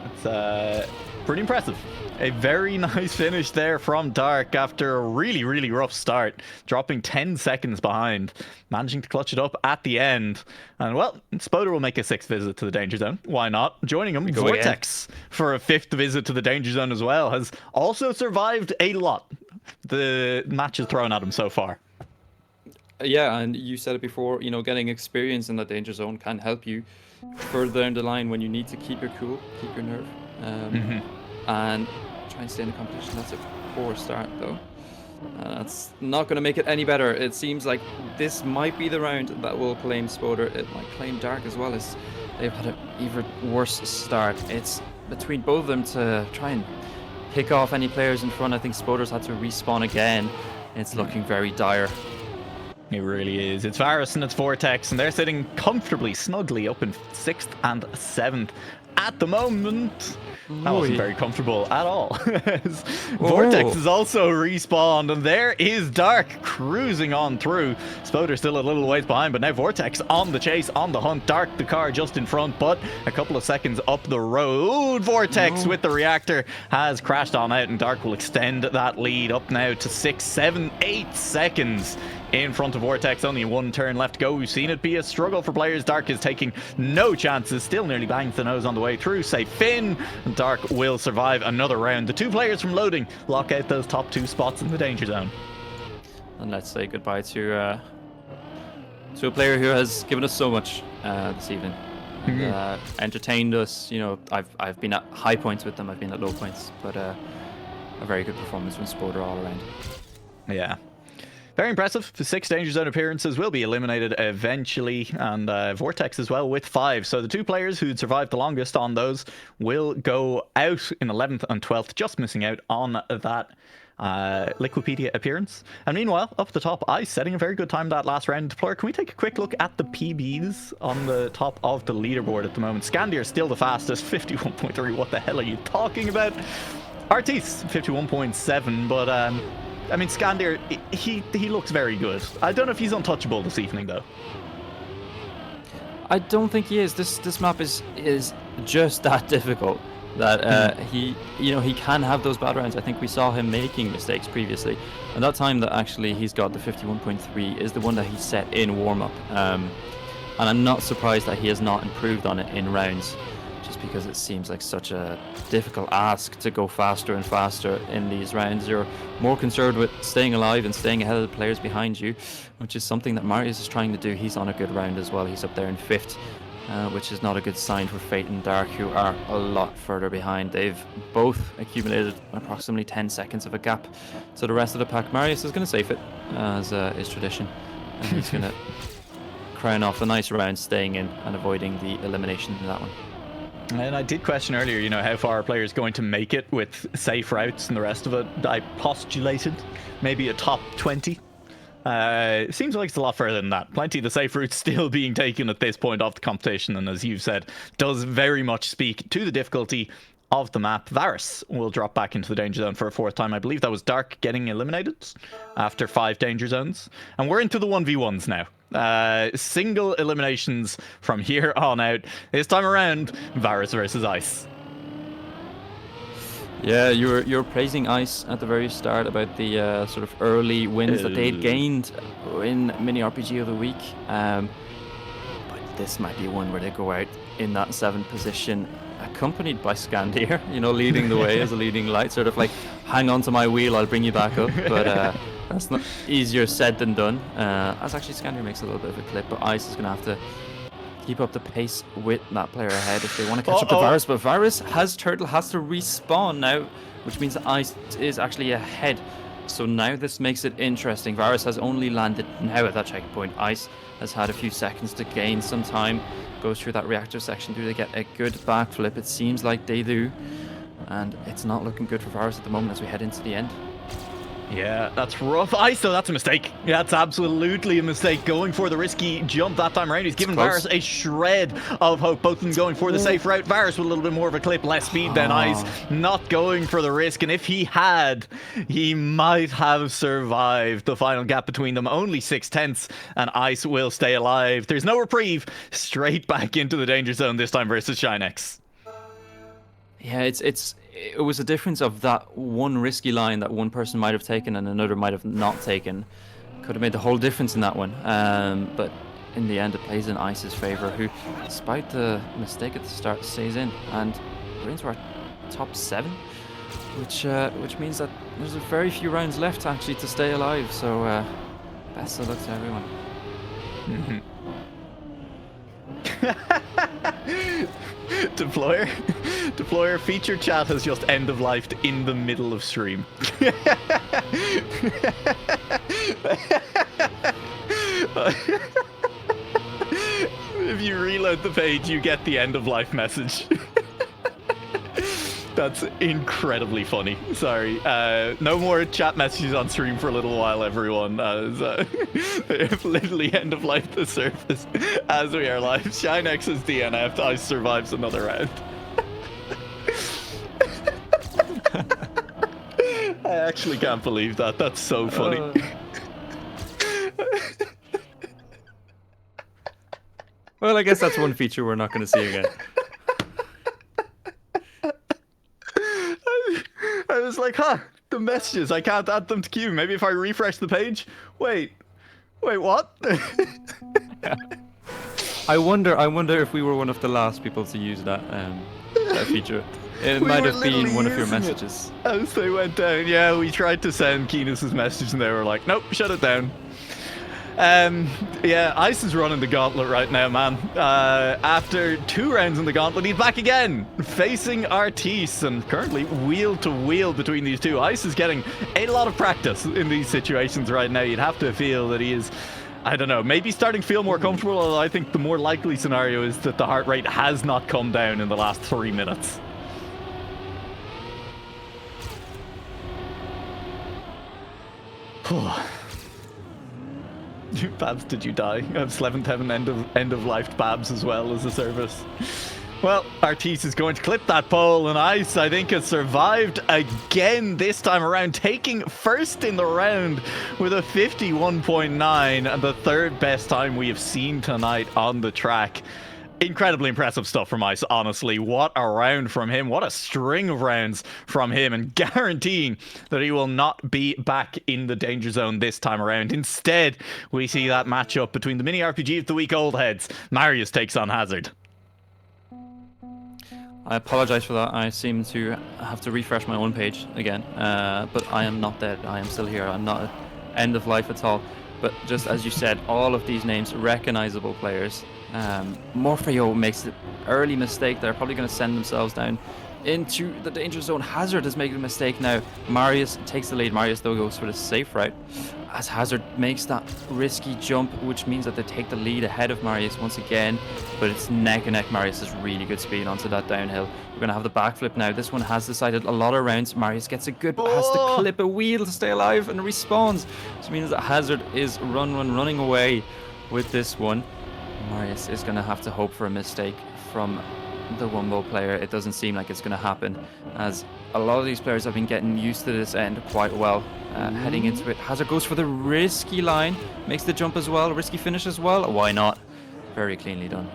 It's pretty impressive. A very nice finish there from Dark after a really, really rough start, dropping 10 seconds behind, managing to clutch it up at the end. And well, Spoder will make a 6th visit to the Danger Zone. Why not? Joining him, Vortex for a 5th visit to the Danger Zone as well, has also survived a lot. The matches thrown at him so far. Yeah, and you said it before, you know, getting experience in the Danger Zone can help you further down the line when you need to keep your cool, keep your nerve. And try and stay in the competition. That's a poor start, though. That's not going to make it any better. It seems like this might be the round that will claim Spoder. It might claim Dark as well, as they've had an even worse start. It's between both of them to try and pick off any players in front. I think Spoder's had to respawn again. It's looking very dire. It really is. It's Varus and it's Vortex, and they're sitting comfortably, snugly up in 6th and 7th at the moment. That wasn't very comfortable at all. Vortex is also respawned, and there is Dark cruising on through. Spoder still a little ways behind, but now Vortex on the chase, on the hunt. Dark, the car just in front, but a couple of seconds up the road. Vortex with the reactor has crashed on out, and Dark will extend that lead up now to 6, 7, 8 seconds in front of Vortex. Only one turn left to go. We've seen it be a struggle for players. Dark is taking no chances, still nearly bangs the nose on the way through. Say Finn, and Dark will survive another round. The 2 players from Loading lock out those top 2 spots in the Danger Zone. And let's say goodbye to a player who has given us so much this evening. And, entertained us. You know, I've been at high points with them, I've been at low points, but a very good performance from Spoder all around. Yeah. Very impressive. The 6 Danger Zone appearances will be eliminated eventually, and Vortex as well with 5. So the 2 players who'd survived the longest on those will go out in 11th and 12th, just missing out on that Liquipedia appearance. And meanwhile, up the top, Ice setting a very good time that last round. Deployer, can we take a quick look at the PBs on the top of the leaderboard at the moment? Scandier still the fastest, 51.3. What the hell are you talking about? Artis, 51.7, but I mean, Scandier, he looks very good. I don't know if he's untouchable this evening, though. I don't think he is. This map is just that difficult that he can have those bad rounds. I think we saw him making mistakes previously, and that time that actually he's got the 51.3 is the one that he set in warm-up. And I'm not surprised that he has not improved on it in rounds, just because it seems like such a difficult ask to go faster and faster in these rounds. You're more concerned with staying alive and staying ahead of the players behind you, which is something that Marius is trying to do. He's on a good round as well. He's up there in 5th, which is not a good sign for Fate and Dark, who are a lot further behind. They've both accumulated approximately 10 seconds of a gap to the rest of the pack. Marius is going to safe it, as is tradition, and he's going to crown off a nice round, staying in and avoiding the elimination in that one. And I did question earlier, you know, how far a player is going to make it with safe routes and the rest of it. I postulated maybe a top 20. It seems like it's a lot further than that. Plenty of the safe routes still being taken at this point of the competition, and as you've said, does very much speak to the difficulty of the map. Varus will drop back into the Danger Zone for a 4th time. I believe that was Dark getting eliminated after 5 Danger Zones. And we're into the 1v1s now. Single eliminations from here on out. This time around, Varus versus Ice. Yeah, you're praising Ice at the very start about the sort of early wins that they'd gained in Mini RPG of the Week. But this might be one where they go out in that 7th position, accompanied by Scandier, you know, leading the way as a leading light, sort of like, hang on to my wheel, I'll bring you back up. But that's not easier said than done. As actually Scandier makes a little bit of a clip, but Ice is going to have to keep up the pace with that player ahead if they want to catch up to Varus. But Varus has to respawn now, which means that Ice is actually ahead. So now this makes it interesting. Varus has only landed now at that checkpoint. Ice has had a few seconds to gain some time. Goes through that reactor section. Do they get a good backflip? It seems like they do. And it's not looking good for Varus at the moment as we head into the end. Yeah, that's rough. Ice, though, that's a mistake. Yeah, that's absolutely a mistake. Going for the risky jump that time around. He's given close. Varus a shred of hope. Both of them going for the safe route. Varus with a little bit more of a clip, less speed than Ice. Not going for the risk. And if he had, he might have survived the final gap between them. Only 6/10, and Ice will stay alive. There's no reprieve. Straight back into the danger zone this time versus Shinex. Yeah, it was a difference of that one risky line that one person might have taken and another might have not taken. Could have made the whole difference in that one. But in the end, it plays in Ice's favor, who, despite the mistake at the start, stays in. And we're into our top 7, which means that there's a very few rounds left actually to stay alive. So best of luck to everyone. Deployer feature chat has just end of lifed in the middle of stream. If you reload the page, you get the end of life message. That's incredibly funny. Sorry. No more chat messages on stream for a little while, everyone. They've literally end of life the surface as we are live. Shinex is DNF'd. Ice survives another round. I actually can't believe that. That's so funny. Well, I guess that's one feature we're not going to see again. I was like, the messages, I can't add them to queue. Maybe if I refresh the page. Wait, what? I wonder if we were one of the last people to use that feature. It might have been one of your messages. As they went down, yeah, we tried to send Keenus's message and they were like, nope, shut it down. Yeah, Ice is running the gauntlet right now, man. After 2 rounds in the gauntlet, he's back again, facing Artis, and currently wheel to wheel between these two. Ice is getting a lot of practice in these situations right now. You'd have to feel that he is, I don't know, maybe starting to feel more comfortable, although I think the more likely scenario is that the heart rate has not come down in the last 3 minutes. Babs, did you die? I have 11th heaven end of life Babs as well as a service. Well, Artis is going to clip that pole, and Ice, I think, has survived again this time around, taking first in the round with a 51.9, and the 3rd best time we have seen tonight on the track. Incredibly impressive stuff from Ice, honestly. What a round from him. What a string of rounds from him, and guaranteeing that he will not be back in the danger zone this time around. Instead, we see that matchup between the mini RPG of the week old heads. Marius takes on Hazard. I apologize for that. I seem to have to refresh my own page again, but I am not dead. I am still here. I'm not end of life at all. But just as you said, all of these names, recognizable players. Morpheo makes the early mistake. They're probably going to send themselves down into the danger zone. Hazard is making a mistake now. Marius takes the lead. Marius, though, goes for the safe route as Hazard makes that risky jump, which means that they take the lead ahead of Marius once again. But it's neck and neck. Marius has really good speed onto that downhill. We're going to have the backflip now. This one has decided a lot of rounds. Marius gets a good, has to clip a wheel to stay alive and respawns, which means that Hazard is running away with this one. Marius is going to have to hope for a mistake from the Wumbo player. It doesn't seem like it's going to happen, as a lot of these players have been getting used to this end quite well. Heading into it, Hazard goes for the risky line, makes the jump as well, risky finish as well. Why not? Very cleanly done.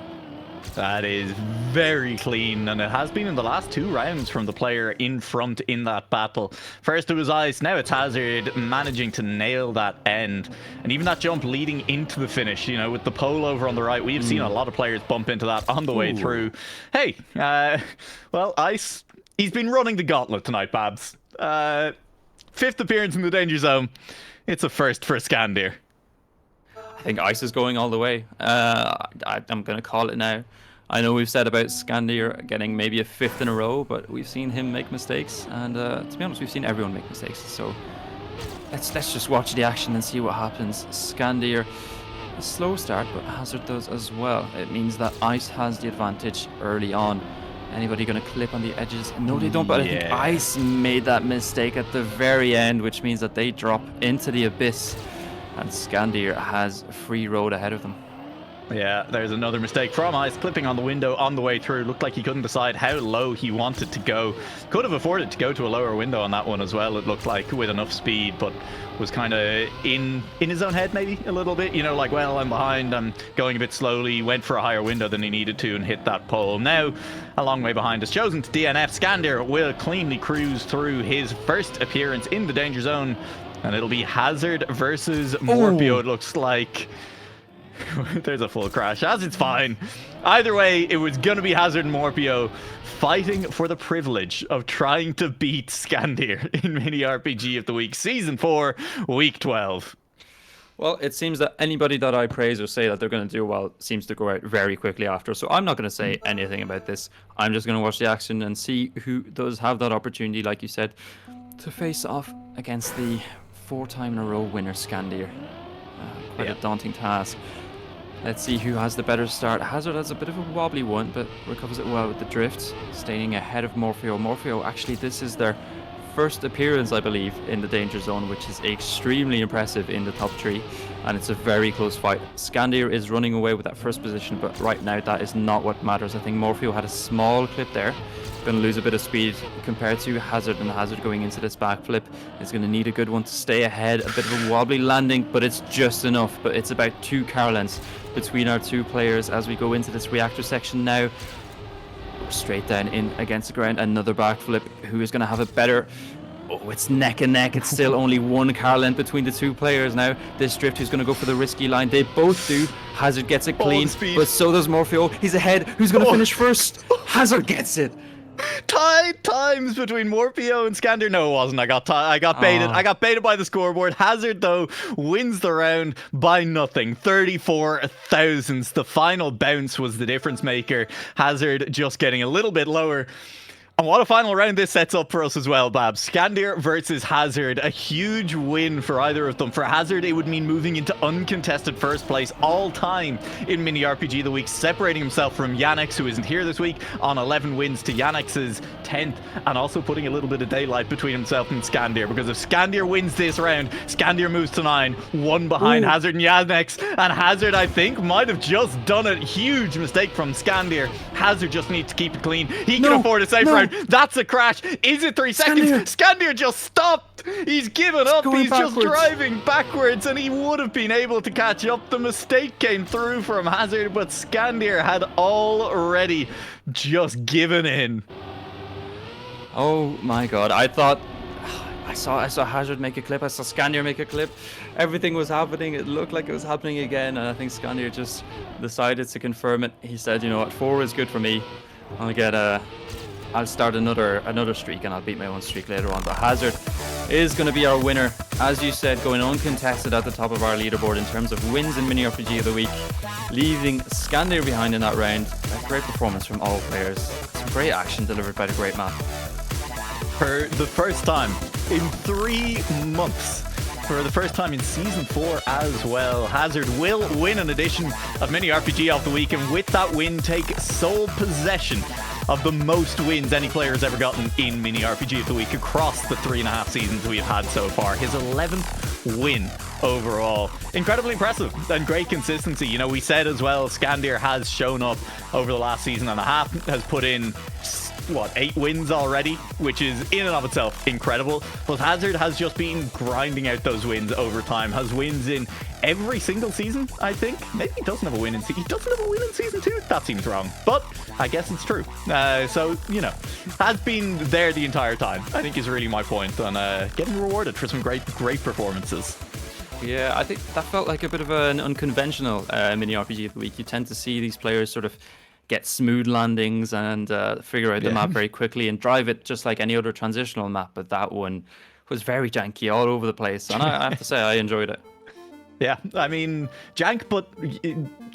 That is very clean, and it has been in the last 2 rounds from the player in front in that battle. First it was Ice, now it's Hazard managing to nail that end. And even that jump leading into the finish, you know, with the pole over on the right, we've seen a lot of players bump into that on the way through. Hey, well, Ice, he's been running the gauntlet tonight, Babs. 5th appearance in the danger zone. It's a first for Scandir. I think Ice is going all the way. I'm going to call it now. I know we've said about Scandir getting maybe a 5th in a row, but we've seen him make mistakes, and to be honest, we've seen everyone make mistakes. So let's just watch the action and see what happens. Scandir, a slow start, but Hazard does as well. It means that Ice has the advantage early on. Anybody going to clip on the edges? No, they don't, but I think Yeah. Ice made that mistake at the very end, which means that they drop into the abyss, and Scandir has free road ahead of them. Yeah, there's another mistake from Ice, clipping on the window on the way through. Looked like he couldn't decide how low he wanted to go. Could have afforded to go to a lower window on that one as well, it looked like, with enough speed, but was kind of in his own head maybe a little bit. You know, like, well, I'm behind, I'm going a bit slowly. Went for a higher window than he needed to and hit that pole. Now, a long way behind is chosen to DNF. Scandir will cleanly cruise through his first appearance in the danger zone, and it'll be Hazard versus Morpio, it looks like. There's a full crash, as it's fine. Either way, it was going to be Hazard and Morpio fighting for the privilege of trying to beat Scandir in Mini RPG of the Week, Season 4, Week 12. Well, it seems that anybody that I praise or say that they're going to do well seems to go out very quickly after. So I'm not going to say anything about this. I'm just going to watch the action and see who does have that opportunity, like you said, to face off against the 4-time-in-a-row winner, Scandir. Quite a daunting task. Let's see who has the better start. Hazard has a bit of a wobbly one, but recovers it well with the drift, staying ahead of Morpio. Morpio, actually, this is their first appearance, I believe, in the danger zone, which is extremely impressive in the top 3, and it's a very close fight. Scandir is running away with that first position, but right now that is not what matters. I think Morpio had a small clip there. Going to lose a bit of speed compared to Hazard, and Hazard going into this backflip is going to need a good one to stay ahead. A bit of a wobbly landing, but it's just enough. But it's about 2 car lengths between our 2 players as we go into this reactor section now. Straight down in against the ground, another backflip. Who is going to have a better... Oh, it's neck and neck. It's still only 1 car length between the 2 players now. This drift, who's going to go for the risky line? They both do. Hazard gets it clean, but so does Morpio. He's ahead. Who's going to finish first? Hazard gets it. Tied times between Morpio and Scandir. No, it wasn't. I got baited. I got baited by the scoreboard. Hazard, though, wins the round by nothing. 34 thousandths. The final bounce was the difference maker. Hazard just getting a little bit lower. And what a final round this sets up for us as well, Babs. Scandir versus Hazard. A huge win for either of them. For Hazard, it would mean moving into uncontested first place all time in Mini RPG of the Week, separating himself from Yannick's, who isn't here this week, on 11 wins to Yannick's 10th, and also putting a little bit of daylight between himself and Scandir, because if Scandir wins this round, Scandir moves to 9, 1 behind Hazard and Yannick's, and Hazard, I think, might have just done it. Huge mistake from Scandir. Hazard just needs to keep it clean. He can afford a safe round. That's a crash. Is it 3 seconds? Scandir just stopped. He's given up. He's just driving backwards, and he would have been able to catch up. The mistake came through from Hazard, but Scandir had already just given in. Oh my god. I thought I saw Hazard make a clip. I saw Scandir make a clip. Everything was happening. It looked like it was happening again, and I think Scandir just decided to confirm it. He said, you know what, 4 is good for me. I'll start another streak, and I'll beat my own streak later on. But Hazard is going to be our winner, as you said, going uncontested at the top of our leaderboard in terms of wins in Mini RPG of the Week, leaving Scandir behind in that round. A great performance from all players. Some great action delivered by the great map. For the first time in 3 months, for the first time in Season 4 as well, Hazard will win an edition of Mini RPG of the Week, and with that win, take sole possession of the most wins any player has ever gotten in Mini RPG of the Week across the 3.5 seasons we've had so far. His 11th win overall. Incredibly impressive and great consistency. You know, we said as well, Scandir has shown up over the last season and a half, has put in 8 wins already, which is in and of itself incredible. But Hazard has just been grinding out those wins over time, has wins in every single season, I think. Maybe he doesn't have a win in he doesn't have a win in season 2. That seems wrong, but I guess it's true. So, you know, has been there the entire time, I think, is really my point on getting rewarded for some great performances. Yeah, I think that felt like a bit of an unconventional Mini RPG of the Week. You tend to see these players sort of get smooth landings and figure out the map very quickly and drive it just like any other transitional map, but that one was very janky all over the place, and I have to say I enjoyed it. Yeah, I mean, jank, but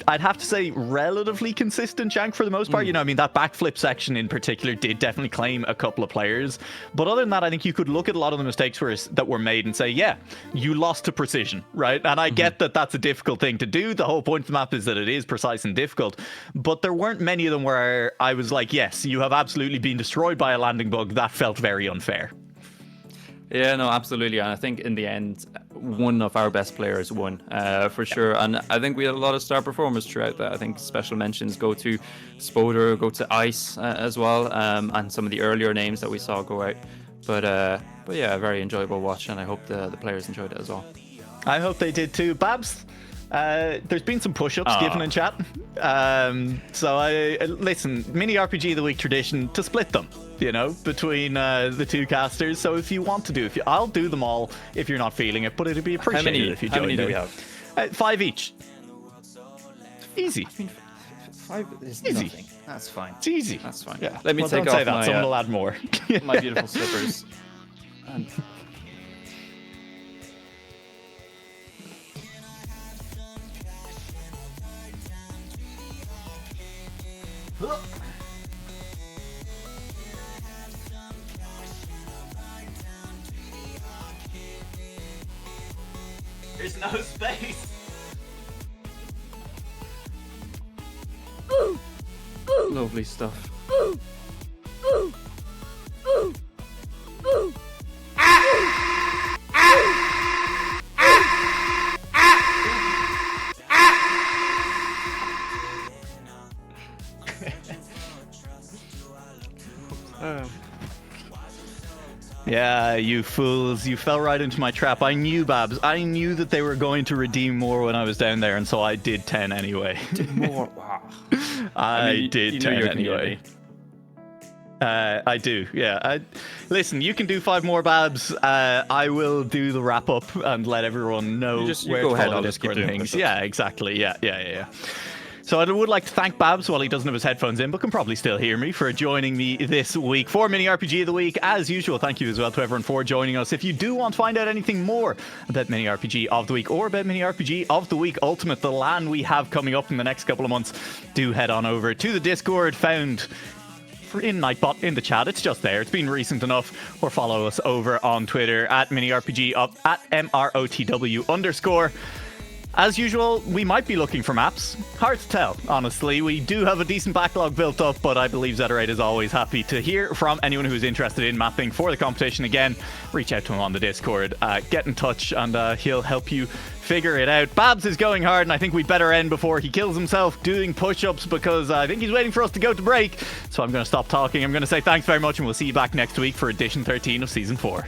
I'd have to say relatively consistent jank for the most part. You know, I mean, that backflip section in particular did definitely claim a couple of players. But other than that, I think you could look at a lot of the mistakes that were made and say, yeah, you lost to precision, right? And I get that that's a difficult thing to do. The whole point of the map is that it is precise and difficult. But there weren't many of them where I was like, yes, you have absolutely been destroyed by a landing bug. That felt very unfair. Yeah, no, absolutely. And I think in the end, one of our best players won, for sure. And I think we had a lot of star performers throughout that. I think special mentions go to Spoder, go to Ice as well, and some of the earlier names that we saw go out. But yeah, a very enjoyable watch, and I hope the players enjoyed it as well. I hope they did too. Babs, there's been some push-ups given in chat. So I listen, mini RPG of the week tradition to split them, you know, between the two casters. So if you want to do, I'll do them all if you're not feeling it, but it'd be appreciated if you joined. How many do we have? 5 each. Easy. I mean, 5 is Easy. nothing. That's fine. It's easy. That's fine. Yeah. Let me well, take don't off say that. my, Someone will add more. my beautiful slippers. And There's no space. lovely stuff. Yeah, you fools. You fell right into my trap. I knew, Babs. I knew that they were going to redeem more when I was down there, and so I did 10 anyway. Did more. Wow. I did you 10 anyway. I do, yeah. Listen, you can do 5 more, Babs. I will do the wrap up and let everyone know you where go to ahead, follow I'll the just keep Discord and doing things. push-ups. Yeah, exactly. Yeah. So I would like to thank Babs while he doesn't have his headphones in, but can probably still hear me, for joining me this week for Mini RPG of the Week. As usual, thank you as well to everyone for joining us. If you do want to find out anything more about Mini RPG of the Week or about Mini RPG of the Week Ultimate, the LAN we have coming up in the next couple of months, do head on over to the Discord found in Nightbot in the chat. It's just there. It's been recent enough. Or follow us over on Twitter at MiniRPG at MROTW_. As usual, we might be looking for maps. Hard to tell, honestly. We do have a decent backlog built up, but I believe Zeterate is always happy to hear from anyone who's interested in mapping for the competition. Again, reach out to him on the Discord, get in touch, and he'll help you figure it out. Babs is going hard, and I think we better end before he kills himself doing push-ups, because I think he's waiting for us to go to break. So I'm going to stop talking. I'm going to say thanks very much, and we'll see you back next week for edition 13 of Season 4.